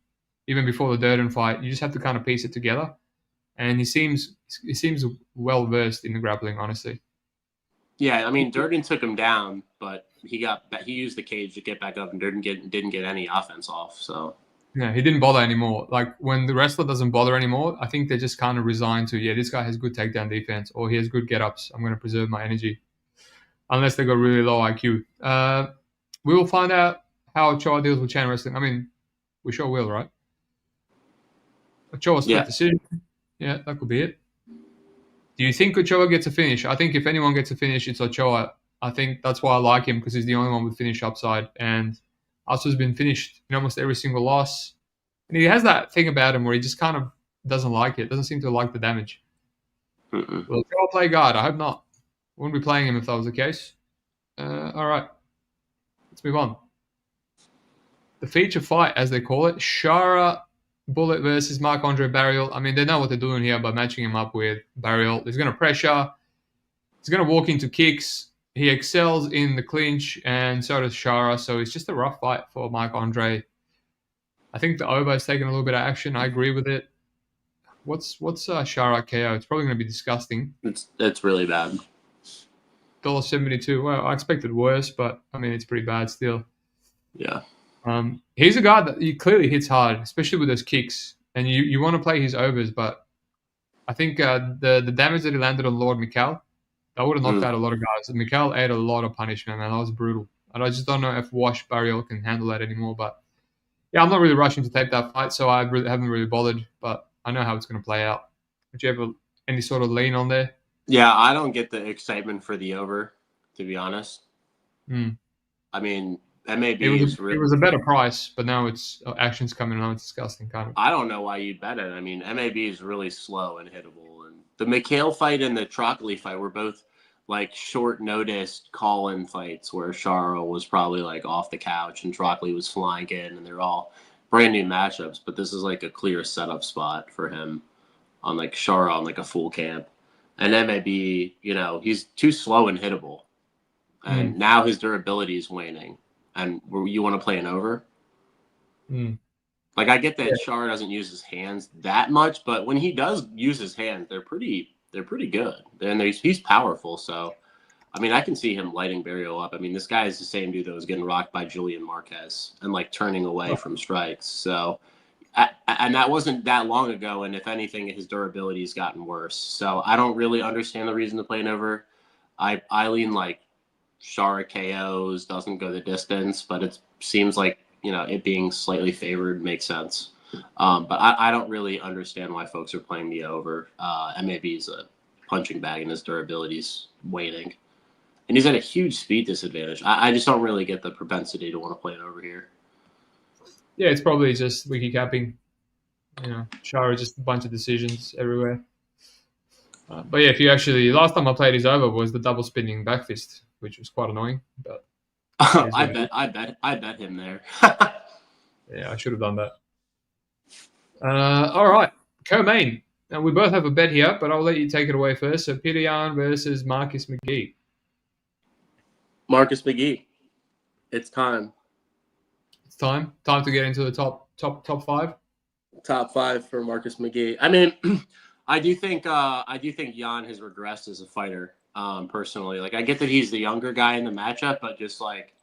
S2: even before the Durden fight, you just have to kind of piece it together. And he seems well versed in the grappling, honestly.
S1: Yeah, I mean, Durden took him down, but he used the cage to get back up, and Durden didn't get any offense off. So
S2: yeah, he didn't bother anymore. Like when the wrestler doesn't bother anymore, I think they just kind of resign to, this guy has good takedown defense or he has good get-ups. I'm going to preserve my energy. Unless they got really low IQ. We will find out how Ochoa deals with chain wrestling. I mean, we sure will, right? Ochoa split decision. Yeah, that could be it. Do you think Ochoa gets a finish? I think if anyone gets a finish, it's Ochoa. I think that's why I like him, because he's the only one with finish upside. And Asu's been finished in almost every single loss. And he has that thing about him where he just kind of doesn't like it. Doesn't seem to like the damage. Will Ochoa play guard? I hope not. Wouldn't be playing him if that was the case. All right. Let's move on. The feature fight, as they call it, Shara Bullet versus Marc-Andre Barriault. I mean, they know what they're doing here by matching him up with Barriault. He's going to pressure. He's going to walk into kicks. He excels in the clinch, and so does Shara. So it's just a rough fight for Marc-Andre. I think the over is taking a little bit of action. I agree with it. What's Shara KO? It's probably going to be disgusting.
S1: It's really bad.
S2: $1.72. Well, I expected worse, but I mean, it's pretty bad still.
S1: Yeah.
S2: He's a guy that he clearly hits hard, especially with those kicks. And you want to play his overs, but I think the damage that he landed on Lord Mikhail, that would have knocked out a lot of guys. Mikhail ate a lot of punishment, man. That was brutal. And I just don't know if Wash Barriault can handle that anymore. But yeah, I'm not really rushing to tape that fight, so I haven't really bothered. But I know how it's going to play out. Would you have any sort of lean on there?
S1: Yeah, I don't get the excitement for the over, to be honest. I mean, MAB
S2: it was a better price, but now it's action's coming and it's disgusting kind of.
S1: I don't know why you'd bet it. I mean, MAB is really slow and hittable. And the Mikhail fight and the Trockley fight were both like short notice call-in fights where Shara was probably like off the couch and Trockley was flying in, and they're all brand new matchups. But this is like a clear setup spot for him on like Shara on like a full camp. And MAB, he's too slow and hittable. And now his durability is waning. And you want to play an over? Like, I get that Shara doesn't use his hands that much, but when he does use his hands, they're pretty good. And he's powerful. So, I mean, I can see him lighting Barriault up. I mean, this guy is the same dude that was getting rocked by Julian Marquez and, like, turning away from strikes. So, and that wasn't that long ago. And if anything, his durability has gotten worse. So, I don't really understand the reason to play an over. I lean, like, Shara KOs, doesn't go the distance, but it seems like, it being slightly favored makes sense. But I don't really understand why folks are playing the over. MAB is a punching bag and his durability's waning. And he's at a huge speed disadvantage. I just don't really get the propensity to want to play it over here.
S2: Yeah, it's probably just wiki capping. Shara, just a bunch of decisions everywhere. But yeah, if you actually, last time I played his over was the double spinning back fist, which was quite annoying. But
S1: I bet him there.
S2: Yeah, I should have done that. All right, co-main. Now we both have a bet here, but I'll let you take it away first. So Petr Yan versus Marcus McGhee.
S1: Marcus McGhee. It's time.
S2: It's time. Time to get into the top five.
S1: Top five for Marcus McGhee. I mean, I do think Yan has regressed as a fighter. Personally, like, I get that he's the younger guy in the matchup, but just like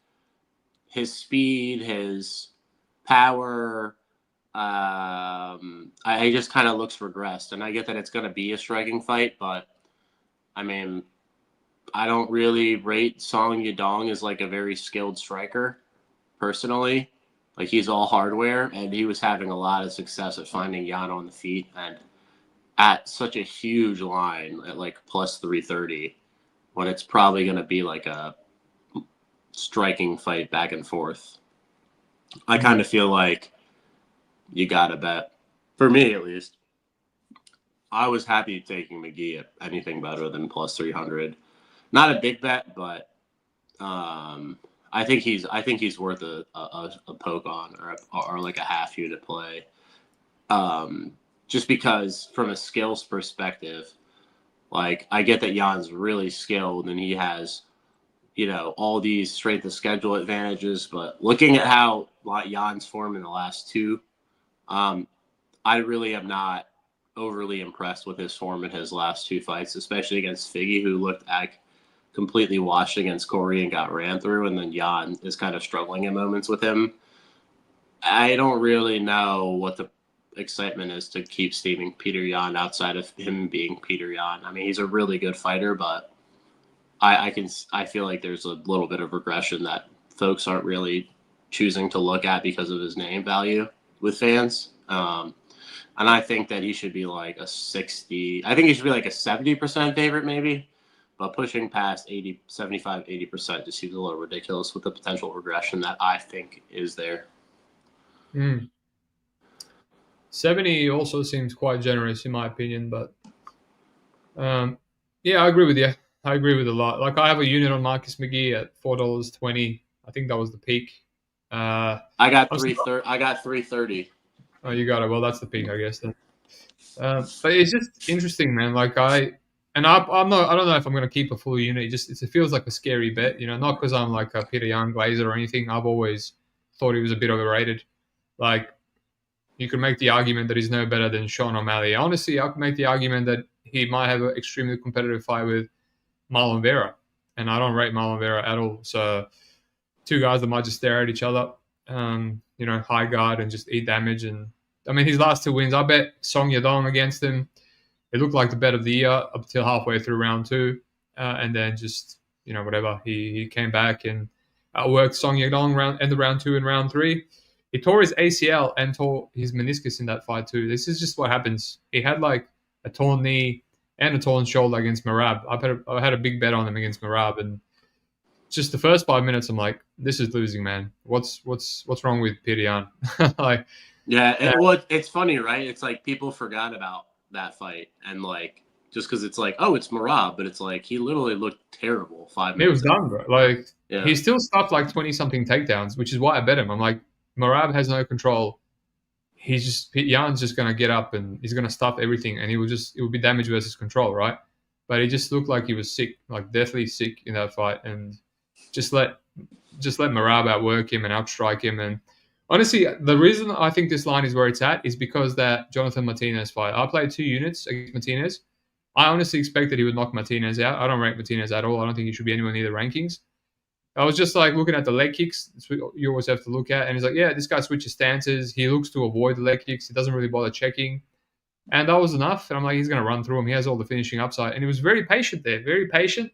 S1: his speed, his power, he just kind of looks regressed. And I get that it's going to be a striking fight, but I mean, I don't really rate Song Yadong as like a very skilled striker personally. Like, he's all hardware, and he was having a lot of success at finding Yan on the feet and at such a huge line at like plus 330 when it's probably going to be like a striking fight back and forth. I kind of feel like you got to bet. For me, at least, I was happy taking McGhee at anything better than plus 300. Not a big bet, but I think he's worth a poke on or like a half unit play. Just because from a skills perspective, like, I get that Jan's really skilled and he has, all these strength of schedule advantages, but looking at how Jan's form in the last two. I really am not overly impressed with his form in his last two fights, especially against Figgy, who looked completely washed against Corey and got ran through, and then Jan is kind of struggling in moments with him. I don't really know what the excitement is to keep steaming Petr Yan outside of him being Petr Yan. I mean, he's a really good fighter, but I feel like there's a little bit of regression that folks aren't really choosing to look at because of his name value with fans. And I think that he should be like a 60. I think he should be like a 70% favorite maybe, but pushing past 80, 75, 80% just seems a little ridiculous with the potential regression that I think is there.
S2: 70 also seems quite generous in my opinion, but yeah, I agree with you. I agree with a lot. Like I have a unit on Marcus McGhee at $4.20. I think that was the peak.
S1: I got 330.
S2: Oh, you got it. Well, that's the peak, I guess. Then. But it's just interesting, man. Like I don't know if I'm going to keep a full unit. It feels like a scary bet, you know. Not because I'm like a Petr Yan glazer or anything. I've always thought he was a bit overrated. Like you could make the argument that he's no better than Sean O'Malley. Honestly, I could make the argument that he might have an extremely competitive fight with Marlon Vera, and I don't rate Marlon Vera at all. So two guys that might just stare at each other, you know, high guard and just eat damage. And I mean, his last two wins, I bet Song Yadong against him. It looked like the bet of the year up until halfway through round two, and then just, you know, whatever. He came back and outworked Song Yadong end of round two and round three. He tore his ACL and tore his meniscus in that fight too. This is just what happens. He had like a torn knee and a torn shoulder against Merab. I had a big bet on him against Merab, and just the first 5 minutes, I'm like, this is losing, man. What's wrong with Petr Yan? Like,
S1: yeah, it's funny, right? It's like people forgot about that fight, and like just because it's like, oh, it's Merab, but it's like he literally looked terrible 5 minutes.
S2: It was done, bro. Like he still stuffed like 20-something takedowns, which is why I bet him. I'm like, Merab has no control. Jan's just gonna get up and he's gonna stuff everything, and it will be damage versus control, right? But he just looked like he was sick, like deathly sick in that fight, and just let Merab outwork him and outstrike him. And honestly, the reason I think this line is where it's at is because that Jonathan Martinez fight. I played 2 units against Martinez. I honestly expected he would knock Martinez out. I don't rate Martinez at all. I don't think he should be anywhere near the rankings. I was just like looking at the leg kicks. That's what you always have to look at. And he's like, yeah, this guy switches stances. He looks to avoid the leg kicks. He doesn't really bother checking. And that was enough. And I'm like, he's going to run through him. He has all the finishing upside. And he was very patient there, very patient.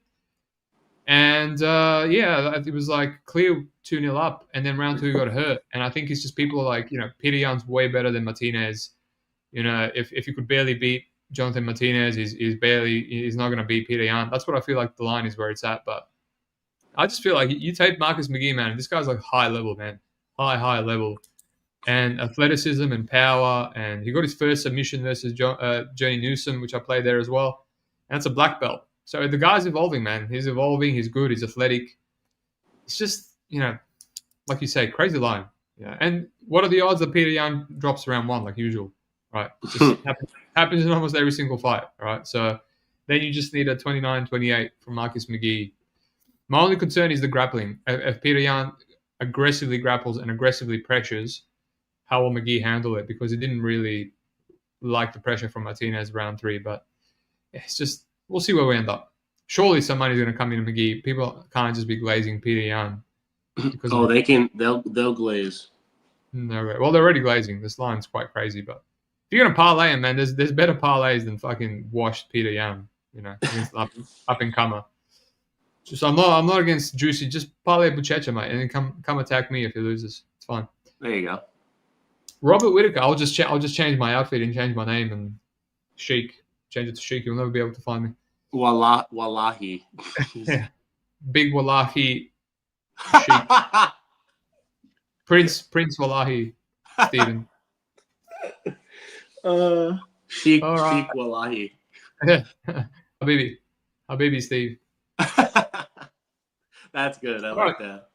S2: And yeah, it was like clear 2-0 up. And then round 2 got hurt. And I think it's just people are like, you know, Petr Yan's way better than Martinez. You know, if you could barely beat Jonathan Martinez, he's not going to beat Petr Yan. That's what I feel like the line is where it's at. But I just feel like you take Marcus McGhee, man. This guy's like high level, man. High level. And athleticism and power. And he got his first submission versus Johnny Newsom, which I played there as well. And it's a black belt. So the guy's evolving, man. He's evolving. He's good. He's athletic. It's just, you know, like you say, crazy line. Yeah. And what are the odds that Petr Yan drops round 1 like usual? Right? It just happens in almost every single fight. Right? So then you just need a 29-28 from Marcus McGhee. My only concern is the grappling. If Petr Yan aggressively grapples and aggressively pressures, how will McGhee handle it? Because he didn't really like the pressure from Martinez round 3. But it's just, we'll see where we end up. Surely some money's going to come into McGhee. People can't just be glazing Petr Yan.
S1: They'll glaze.
S2: No, well, they're already glazing. This line's quite crazy. But if you're going to parlay him, man, there's better parlays than fucking washed Petr Yan, you know, against up and comer. So I'm not against Juicy. Just parlay Buchecha, mate, and then come attack me if he loses. It's fine.
S1: There you go.
S2: Robert Whittaker. I'll just change my outfit and change my name and Sheik. Change it to Sheik. You'll never be able to find me.
S1: Wallahi.
S2: Yeah. Big Wallahi. Sheik. Prince Wallahi. Stephen.
S1: Sheik Wallahi.
S2: Habibi Steve.
S1: That's good. I like that.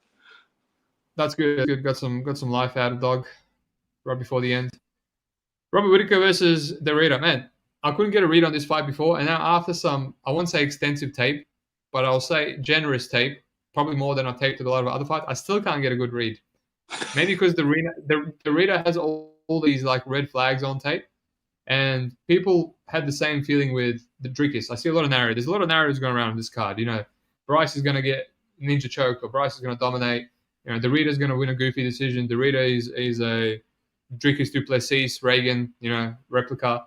S2: That's good. Got some life out of dog right before the end. Robert Whittaker versus Derrida. Man, I couldn't get a read on this fight before, and now after some, I won't say extensive tape, but I'll say generous tape, probably more than I've taped with a lot of other fights, I still can't get a good read. Maybe because the Rita has all these like red flags on tape, and people had the same feeling with the Dricus. I see a lot of narratives. There's a lot of narratives going around on this card. Bryce is going to get ninja choke, or Bryce is going to dominate. The Rita's going to win a goofy decision. The Rita is a Dricus Duplessis Reagan, replica.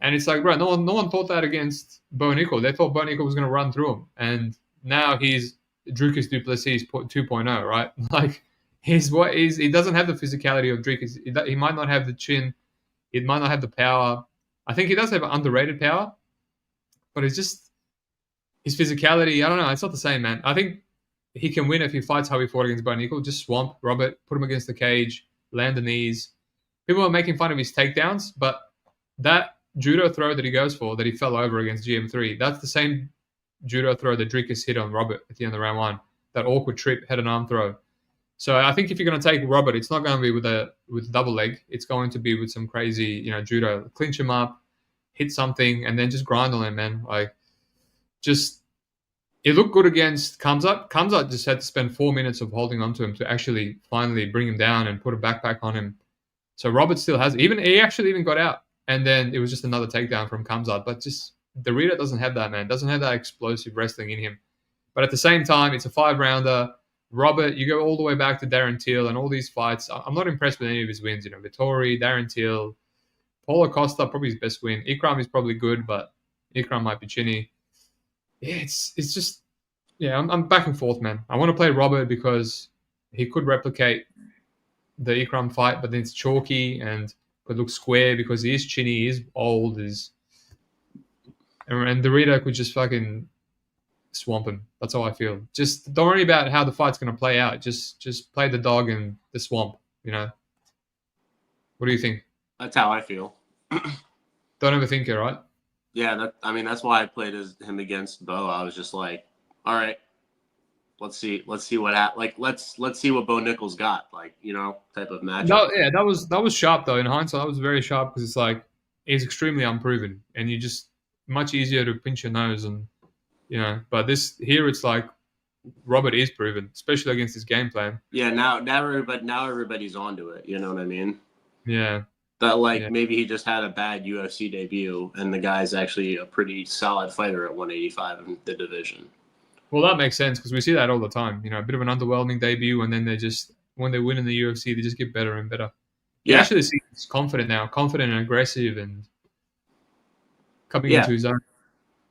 S2: And it's like, bro, no one thought that against Bo Nickel. They thought Bo Nickel was going to run through him, and now he's Dricus Duplessis 2.0, right? Like he doesn't have the physicality of Dricus. He might not have the chin. He might not have the power. I think he does have underrated power, but it's just his physicality. I don't know. It's not the same, man. I think he can win if he fights how he fought against Bo Nickel. Just swamp Robert, put him against the cage, land the knees. People are making fun of his takedowns, but that judo throw that he goes for, that he fell over against GM3, that's the same judo throw that Dricus hit on Robert at the end of round one. That awkward trip, head and arm throw. So I think if you're going to take Robert, it's not going to be with double leg. It's going to be with some crazy, judo. Clinch him up, hit something, and then just grind on him, man. Like, just it looked good against Kamzat. Kamzat just had to spend 4 minutes of holding on to him to actually finally bring him down and put a backpack on him. So Robert still has he actually even got out, and then it was just another takedown from Kamzat. But just the Rita doesn't have that, man. Doesn't have that explosive wrestling in him. But at the same time, it's a 5-rounder. Robert, you go all the way back to Darren Till and all these fights. I'm not impressed with any of his wins. Vittori, Darren Till, Paulo Costa, probably his best win. Ikram is probably good, but Ikram might be chinny. Yeah, it's just, I'm back and forth, man. I want to play Robert because he could replicate the Ikram fight, but then it's chalky and could look square because he is chinny, he is old, and the Rita could just fucking swamp him. That's how I feel. Just don't worry about how the fight's going to play out. Just play the dog in the swamp. What do you think?
S1: That's how I feel.
S2: Don't overthink it, right?
S1: Yeah, that's why I played him against Bo. I was just like, all right, let's see what happens. Like, let's see what Bo Nickel's got. Like, type of matchup.
S2: No, yeah, that was sharp though. In hindsight, that was very sharp because it's like he's extremely unproven, and you just much easier to pinch your nose and But here it's like Robert is proven, especially against his game plan.
S1: Yeah, now everybody's onto it. You know what I mean?
S2: Yeah.
S1: That maybe he just had a bad UFC debut, and the guy's actually a pretty solid fighter at 185 in the division.
S2: Well, that makes sense because we see that all the time. A bit of an underwhelming debut, and then when they win in the UFC, they just get better and better. You actually see he's confident now, confident and aggressive, and coming into his own.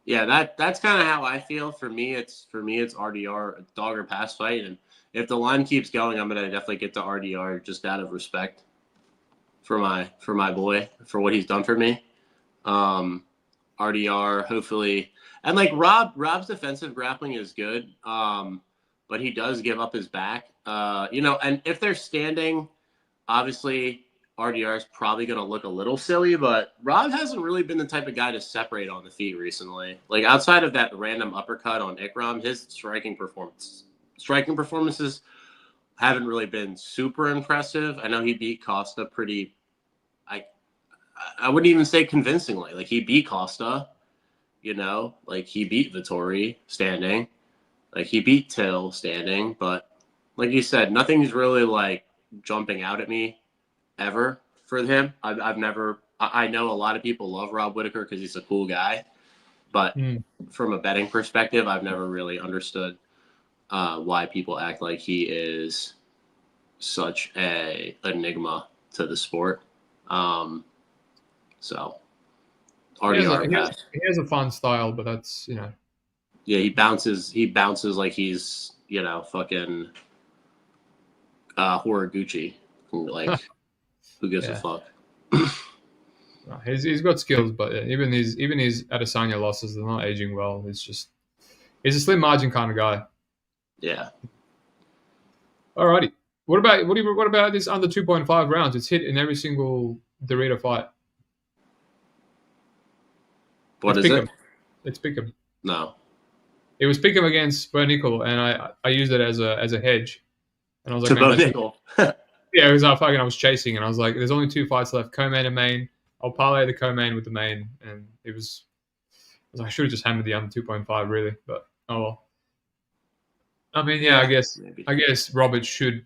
S1: Yeah, that's kind of how I feel. For me, it's RDR, a dog or pass fight, and if the line keeps going, I'm gonna definitely get to RDR just out of respect for my boy, for what he's done for me. RDR, hopefully, and like Rob's defensive grappling is good, but he does give up his back. And if they're standing, obviously RDR is probably going to look a little silly, but Rob hasn't really been the type of guy to separate on the feet recently. Like, outside of that random uppercut on Ikram, his striking performances haven't really been super impressive. I know he beat Costa pretty, I wouldn't even say convincingly. Like, he beat Costa, like he beat Vittori standing, like he beat Till standing, but like you said, nothing's really like jumping out at me ever for him. I've never. I know a lot of people love Rob Whittaker because he's a cool guy, but from a betting perspective, I've never really understood why people act like he is such a enigma to the sport. So RDR
S2: he has a fun style, but that's
S1: Yeah, he bounces like he's fucking Horiguchi. Like, who gives a fuck?
S2: He's got skills, but even his Adesanya losses, they're not aging well. He's a slim margin kind of guy.
S1: Yeah.
S2: Alrighty. What about this under 2.5 rounds? It's hit in every single Dorito fight.
S1: What is it?
S2: It's Pick'em.
S1: No.
S2: It was Pick'em against Bo Nickel, and I used it as a hedge. And I was like,
S1: Bo Nickel.
S2: Yeah, because I was chasing, and I was like, there's only 2 fights left, co-main and main. I'll parlay the co-main with the main, and I should have just hammered the under 2.5 really, but oh well. I mean, I guess Robert should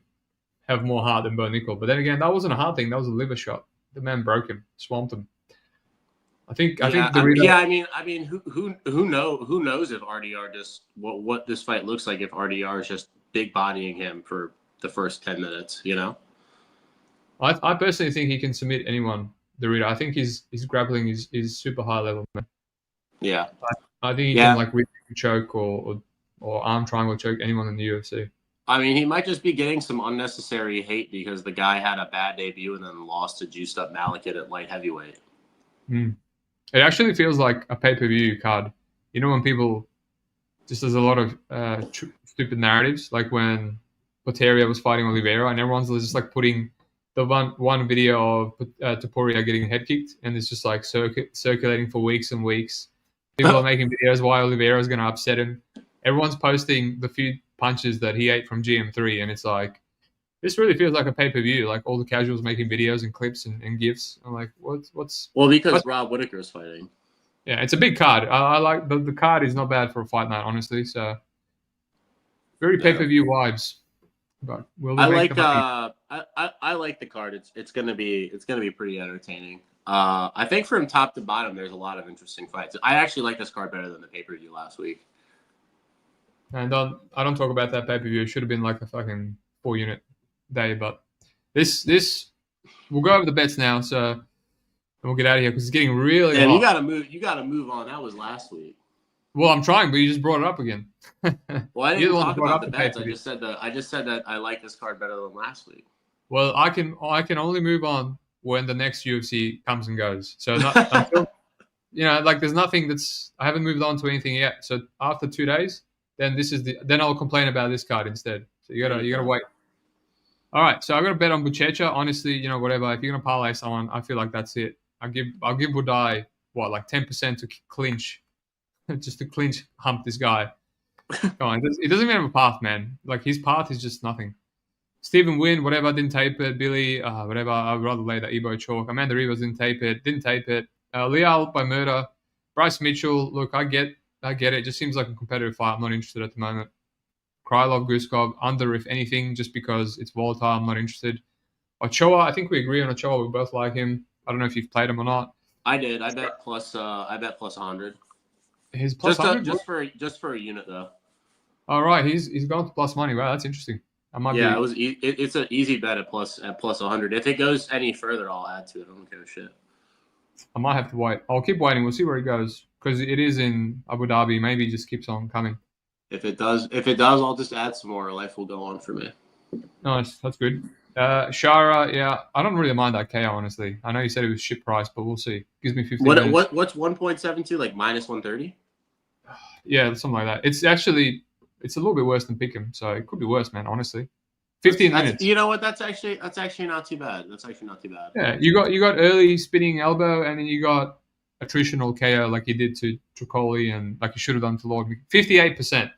S2: have more heart than Bo Nickel. But then again, that wasn't a heart thing. That was a liver shot. The man broke him, swamped him. I think Dorito.
S1: I mean, who knows if RDR just what this fight looks like if RDR is just big bodying him for the first 10 minutes, you know?
S2: I personally think he can submit anyone, Dorito. I think his grappling is super high level, man.
S1: Yeah.
S2: I think he can like choke or arm triangle choke anyone in the UFC.
S1: I mean, he might just be getting some unnecessary hate because the guy had a bad debut and then lost to juiced up Malakit at light heavyweight.
S2: It actually feels like a pay-per-view card. You know when people just there's a lot of stupid narratives, like when Poteria was fighting Oliveira and everyone's just like putting the one video of Topuria getting head kicked and it's just like circulating for weeks and weeks. People are making videos why Oliveira is going to upset him. Everyone's posting the few punches that he ate from GM3 and it's like, this really feels like a pay-per-view. Like all the casuals making videos and clips and GIFs. I'm like, what's...
S1: Well, because Rob Whittaker is fighting.
S2: Yeah, it's a big card. I like the card is not bad for a fight night, honestly. So very pay-per-view vibes. But I like the card. It's gonna be pretty entertaining. I think from top to bottom, there's a lot of interesting fights. I actually like this card better than the pay-per-view last week. And I don't talk about that pay-per-view. It should have been like a fucking 4-unit day, but this we'll go over the bets now, so we'll get out of here because it's getting really hot.
S1: You gotta move on. That was last week.
S2: Well, I'm trying, but you just brought it up again.
S1: Well, I didn't talk about the bets. I just said that I like this card better than last week.
S2: Well, I can only move on when the next UFC comes and goes. So until, like there's nothing I haven't moved on to anything yet. So after 2 days, then then I'll complain about this card instead. So you gotta wait. All right, so I'm gonna bet on Buchecha. Honestly, whatever. If you're gonna parlay someone, I feel like that's it. I'll give Buday like 10% to clinch, just to clinch hump this guy. Come on, it doesn't even have a path, man. Like his path is just nothing. Stephen Nguyen, whatever, didn't tape it. Billy, whatever. I'd rather lay the Ebo chalk. Amanda Ribas didn't tape it. Leal by murder. Bryce Mitchell. Look, I get it. It just seems like a competitive fight. I'm not interested at the moment. Krylov, Guskov, under if anything, just because it's volatile. I'm not interested. Ochoa, I think we agree on Ochoa. We both like him. I don't know if you've played him or not.
S1: I did. I bet plus 100.
S2: His plus 100?
S1: Just for a unit though.
S2: All right, he's gone to plus money. Wow, that's interesting.
S1: It's an easy bet at plus 100. If it goes any further, I'll add to it. I don't give a shit.
S2: I might have to wait. I'll keep waiting. We'll see where it goes because it is in Abu Dhabi. Maybe it just keeps on coming.
S1: If it does, I'll just add some more. Life will go on for me.
S2: Nice, that's good. Shara, yeah, I don't really mind that KO, honestly. I know you said it was shit price, but we'll see. Gives me 15 minutes.
S1: What's 1.72, like minus 130?
S2: Yeah, something like that. It's a little bit worse than Pick'em, so it could be worse, man, honestly. 15 minutes.
S1: You know what? That's actually not too bad.
S2: Yeah, you got early spinning elbow, and then you got attritional KO like you did to Tricoli and like you should have done to Lord. 58%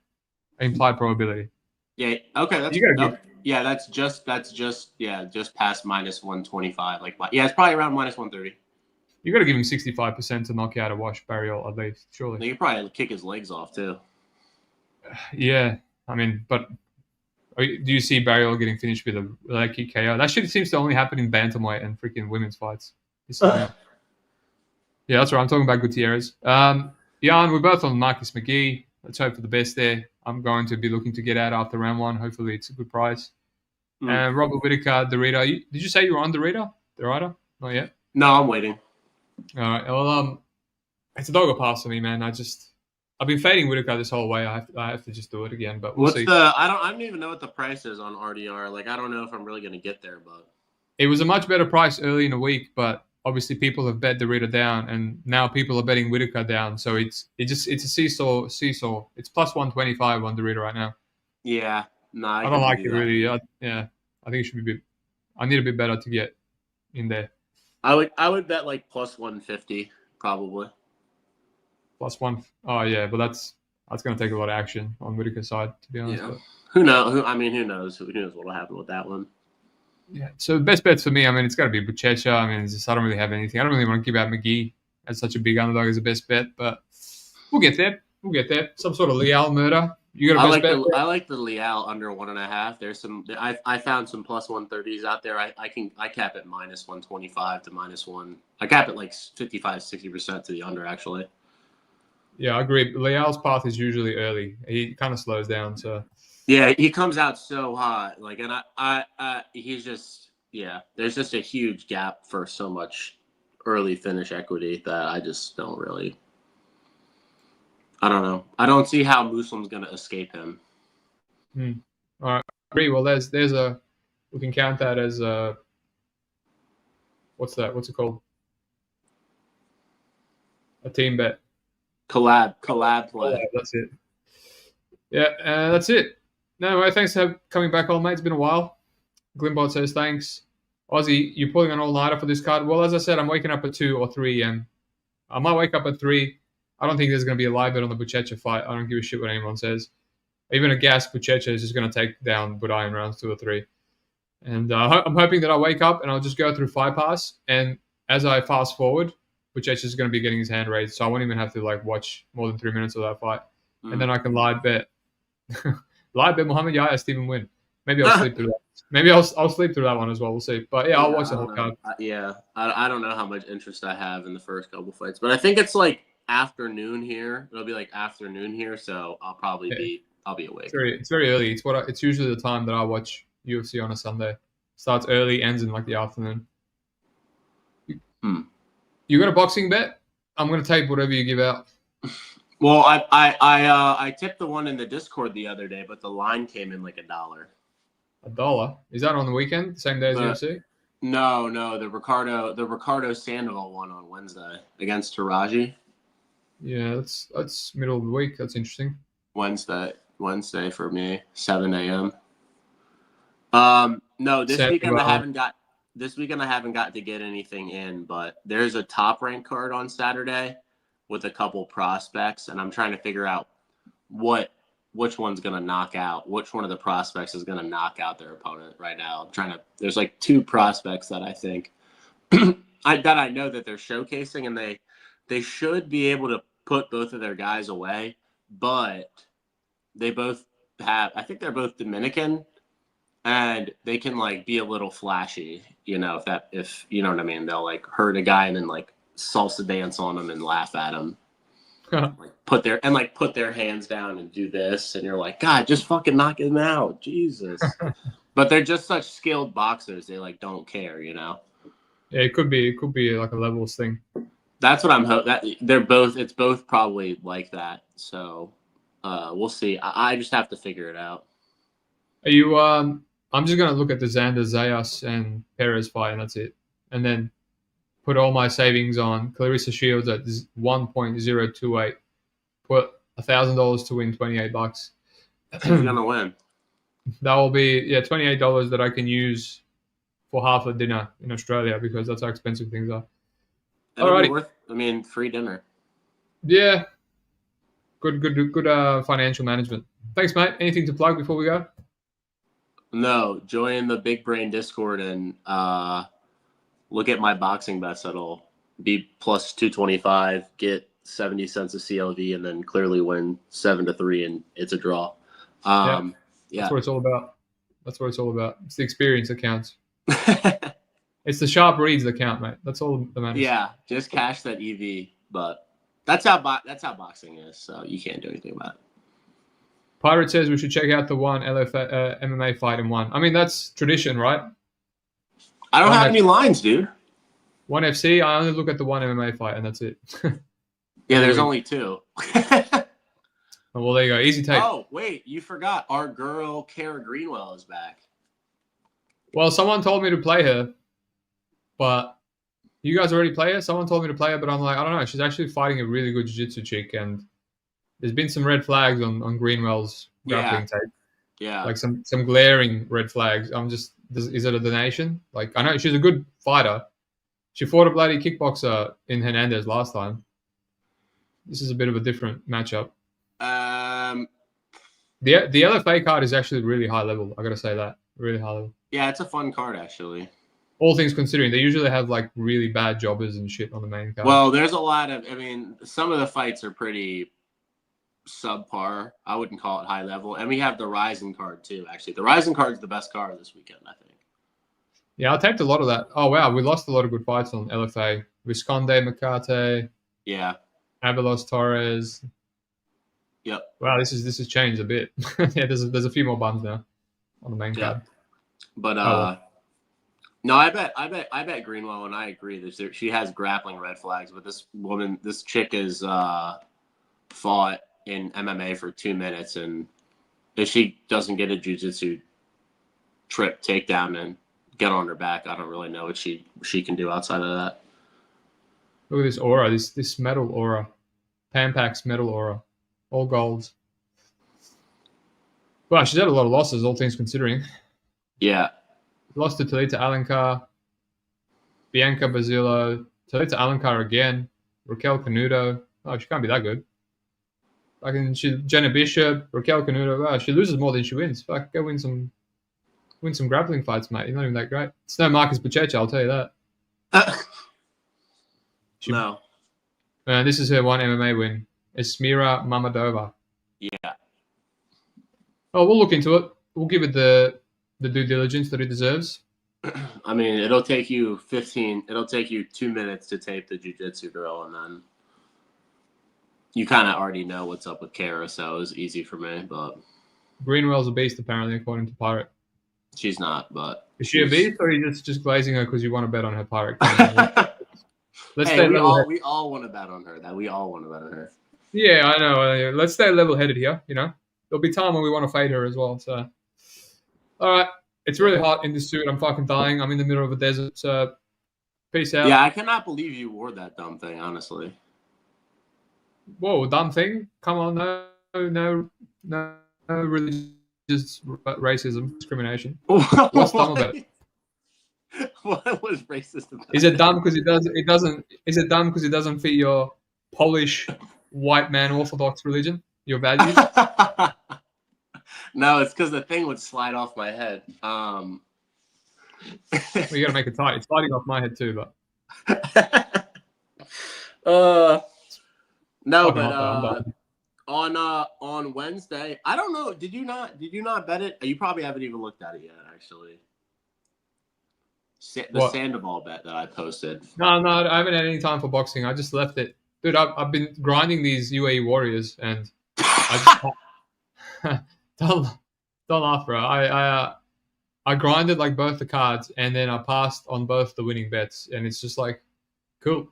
S2: implied probability.
S1: Yeah. Okay. That's just past minus 125. It's probably around minus 130.
S2: You got to give him 65% to knock out a Wash Barriault at least, surely.
S1: You could probably kick his legs off too.
S2: Yeah, I mean, but do you see Barriault getting finished with a leg kick KO? That shit seems to only happen in bantamweight and freaking women's fights. Yeah, that's right. I'm talking about Gutierrez. Jan, we're both on Marcus McGhee. Let's hope for the best there. I'm going to be looking to get out after round 1. Hopefully, it's a good price. And Robert Whittaker, Dorito. Did you say you were on Dorito? Not yet.
S1: No, I'm waiting.
S2: All right. Well, it's a dog or pass for me, man. I've been fading Whittaker this whole way. I have to just do it again. But we'll see.
S1: I don't even know what the price is on RDR. Like I don't know if I'm really going to get there, but
S2: it was a much better price early in the week, but obviously people have bet Dorito down, and now people are betting Whittaker down. So it's a seesaw. It's plus 125 on Dorito right now.
S1: Yeah, no,
S2: I don't like it really. I think it should be I need a bit better to get in there.
S1: I would bet like plus 150 probably.
S2: Plus 1. Oh yeah, but that's going to take a lot of action on Whittaker's side, to be honest.
S1: Yeah. Who knows? Who knows? Who knows what will happen with that one?
S2: Yeah. So the best bets for me, I mean, it's got to be Buchecha. I mean, I don't really have anything. I don't really want to give out McGhee as such a big underdog as a best bet, but we'll get there. Some sort of Leal murder. You got a best bet?
S1: I like the Leal under 1.5. There's some I found some plus 130s out there. I cap it minus 125 to minus 1. I cap it like 55-60% to the under actually.
S2: Yeah, I agree. Leal's path is usually early. He kind of slows down. So
S1: yeah, he comes out so hot. Like, and he's just There's just a huge gap for so much early finish equity that I just don't really. I don't know. I don't see how Muslim's going to escape him.
S2: All right, I agree. Well, there's a we can count that as a what's that? What's it called? A team bet.
S1: Collab play.
S2: That's it. Yeah, that's it. No, anyway, thanks for coming back on, mate. It's been a while. Glimbot says thanks. Aussie, you're pulling an all-nighter for this card. Well, as I said, I'm waking up at 2 or 3 a.m. I might wake up at 3. I don't think there's going to be a live bet on the Buchecha fight. I don't give a shit what anyone says. Even a gas Buchecha is just going to take down Buday in rounds 2 or 3. And I'm hoping that I wake up and I'll just go through Fight Pass. And as I fast forward, Buchecha is going to be getting his hand raised. So I won't even have to watch more than 3 minutes of that fight. And then I can live bet. Live bet Mohammad, Yahya, Stephen Win. Maybe I'll sleep through that. Maybe I'll sleep through that one as well. We'll see. But I'll watch the whole card.
S1: I don't know how much interest I have in the first couple fights, but I think it's like afternoon here. It'll be like afternoon here, so I'll probably be awake.
S2: It's very early. It's usually the time that I watch UFC on a Sunday. Starts early, ends in the afternoon. You got a boxing bet? I'm gonna take whatever you give out.
S1: Well, I tipped the one in the Discord the other day, but the line came in like $1.
S2: $1? Is that on the weekend? The same day as UFC?
S1: No, the Ricardo Sandoval one on Wednesday against Taraji.
S2: Yeah, that's middle of the week. That's interesting.
S1: Wednesday for me, 7 a.m. No, this weekend I haven't got to get anything in, but there's a top rank card on Saturday with a couple prospects, and I'm trying to figure out which one's going to knock out, which one of the prospects is going to knock out their opponent right now. There's like 2 prospects that I think I know that they're showcasing, and they should be able to put both of their guys away, but they both I think they're both Dominican, and they can be a little flashy, if you know what I mean. They'll hurt a guy and then salsa dance on him and laugh at him. Put their hands down and do this, and you're like, God, just fucking knock him out, Jesus. But they're just such skilled boxers; they don't care, Yeah,
S2: it could be like a levels thing.
S1: That's what I'm hoping. That it's both probably like that. So we'll see. I just have to figure it out.
S2: Are you? I'm just gonna look at the Xander Zayas and Perez fight, and that's it. And then put all my savings on Clarissa Shields at 1.028. Put $1,000 to win $28.
S1: Who's gonna win?
S2: That will be $28 that I can use for half a dinner in Australia, because that's how expensive things are.
S1: Alrighty. Free dinner.
S2: Yeah. Good financial management. Thanks, mate. Anything to plug before we go?
S1: No. Join the Big Brain Discord and look at my boxing bets. That'll be plus 225, get 70 cents of CLV, and then clearly win 7-3, and it's a draw.
S2: That's what it's all about. It's the experience that counts. It's the sharp reads that count, mate. That's all that matters.
S1: Yeah, just cash that EV. But that's how boxing is. So you can't do anything about it.
S2: Pirate says we should check out the one MMA fight in one. That's tradition, right?
S1: I don't have any lines, dude.
S2: One FC. I only look at the one MMA fight, and that's it.
S1: Yeah, there's only 2.
S2: Well, there you go. Easy take.
S1: Oh, wait, you forgot. Our girl Kara Greenwell is back.
S2: Well, someone told me to play her, but you guys already play her? Someone told me to play her, but I'm like, I don't know. She's actually fighting a really good jiu-jitsu chick, and there's been some red flags on Greenwell's grappling tape.
S1: Yeah.
S2: Some glaring red flags. Is it a donation? I know she's a good fighter. She fought a bloody kickboxer in Hernandez last time. This is a bit of a different matchup. The LFA card is actually really high level. I gotta say that. Really high level.
S1: Yeah, it's a fun card, actually.
S2: All things considering, they usually have really bad jobbers and shit on the main card.
S1: Well, there's a lot of. Some of the fights are pretty subpar. I wouldn't call it high level. And we have the Rising card too. Actually, the Rising card is the best card this weekend, I think.
S2: Yeah, I taped a lot of that. Oh wow, we lost a lot of good fights on LFA. Visconde, McCarthy,
S1: Yeah.
S2: Abelos, Torres.
S1: Yep.
S2: Wow, this is changed a bit. Yeah, there's a few more bums now on the main card.
S1: But no, I bet Greenwell, and I agree that she has grappling red flags. But this chick is fought in MMA for 2 minutes, and if she doesn't get a jiu-jitsu trip takedown and get on her back, I don't really know what she can do outside of that.
S2: Look at this aura, this metal aura, Pampax metal aura, all golds. Wow, she's had a lot of losses, all things considering.
S1: Yeah.
S2: Lost to Talita Alencar, Bianca Basilio, Talita Alencar again, Raquel Canuto. Oh, she can't be that good. Jenna Bishop, Raquel Canuto. Wow, she loses more than she wins. Fuck, go win some grappling fights, mate. You're not even that great. It's no Marcus Buchecha, I'll tell you that.
S1: No.
S2: This is her one MMA win. Esmira Mamadova.
S1: Yeah.
S2: Oh, we'll look into it. We'll give it the due diligence that it deserves.
S1: I mean, it'll take you 2 minutes to tape the jiu-jitsu drill, and then you kind of already know what's up with Kara, so it was easy for me. But
S2: Greenwell's a beast, apparently, according to Pirate.
S1: She's not, but
S2: is she a beast, or are you just glazing her because you want to bet on her Pirate?
S1: Let's stay level. We all want to bet on her.
S2: Yeah, I know. Let's stay level-headed here. You know, there'll be time when we want to fade her as well. So, all right, it's really hot in this suit. I'm fucking dying. I'm in the middle of a desert. So, peace out.
S1: Yeah, I cannot believe you wore that dumb thing. Honestly.
S2: Whoa, dumb thing! Come on, no religious racism, discrimination. What's dumb about it?
S1: What was racist about it?
S2: Is it dumb because it doesn't? Is it dumb because it doesn't fit your Polish white man Orthodox religion, your values?
S1: No, it's because the thing would slide off my head.
S2: Well, you gotta make it tight. It's sliding off my head too, but.
S1: No, but on Wednesday, I don't know. Did you not bet it? You probably haven't even looked at it yet, actually. The Sandoval bet that I posted.
S2: No, I haven't had any time for boxing. I just left it, dude. I've been grinding these UAE Warriors, and I just don't laugh, bro. I grinded like both the cards, and then I passed on both the winning bets, and it's just like, cool.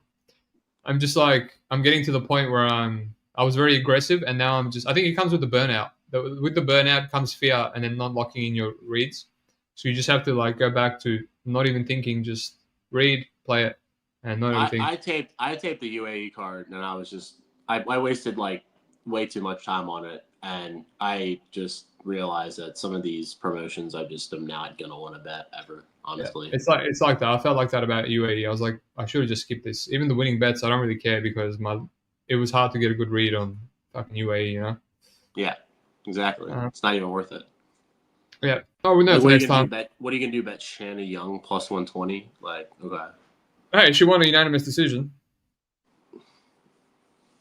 S2: I'm just like, I'm getting to the point where I was very aggressive, and now I think it comes with the burnout. With the burnout comes fear, and then not locking in your reads. So you just have to like go back to not even thinking, just read, play it, and not even think.
S1: I taped the UAE card, and I wasted like way too much time on it, and I just realized that some of these promotions I just am not gonna want to bet ever. Honestly,
S2: yeah, it's like that. I felt like that about UAE. I was like, I should have just skipped this. Even the winning bets, I don't really care because it was hard to get a good read on fucking UAE. You know?
S1: Yeah, exactly. It's not even worth it.
S2: Yeah. Oh, we know for next time.
S1: What are you gonna do? Bet Shanna Young plus 120? Like, okay.
S2: Hey, she won a unanimous decision.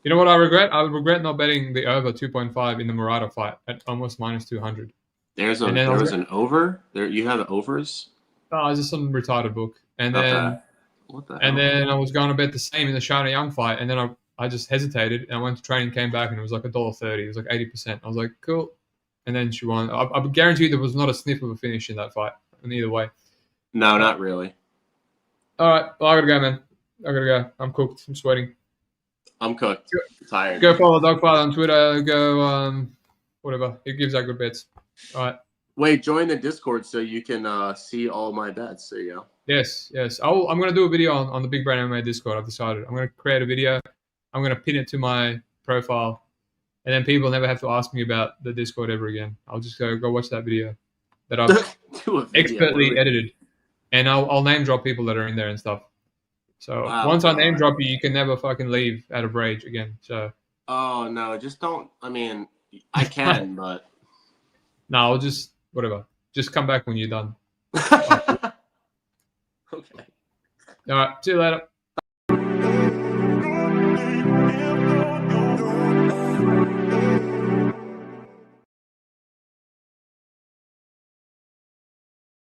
S2: You know what I regret? I regret not betting the over 2.5 in the Murata fight at almost minus 200.
S1: There was an over. There you have overs.
S2: Oh, it's just some retarded book. And then then I was going to bet the same in the Shana Young fight, and then I just hesitated and I went to training, came back, and it was like $1.30. It was like 80%. I was like, cool. And then she won. I guarantee you there was not a sniff of a finish in that fight. In either way.
S1: No, not really.
S2: All right. Well, I gotta go, man. I gotta go. I'm cooked. I'm sweating.
S1: I'm cooked. I'm tired.
S2: Go follow Dogfather on Twitter. Go whatever. He gives out good bets. All right.
S1: Wait, join the Discord so you can see all my bets. There you go.
S2: Yes. I'm going to do a video on the Big Brain MMA Discord. I've decided. I'm going to create a video. I'm going to pin it to my profile. And then people never have to ask me about the Discord ever again. I'll just go watch that video that I've expertly edited. And I'll name drop people that are in there and stuff. So once I name drop you, you can never fucking leave out of rage again. So.
S1: Oh, no. Just don't. I mean, I can, but.
S2: No, I'll just. Whatever. Just come back when you're done.
S1: Okay.
S2: All right. See you later.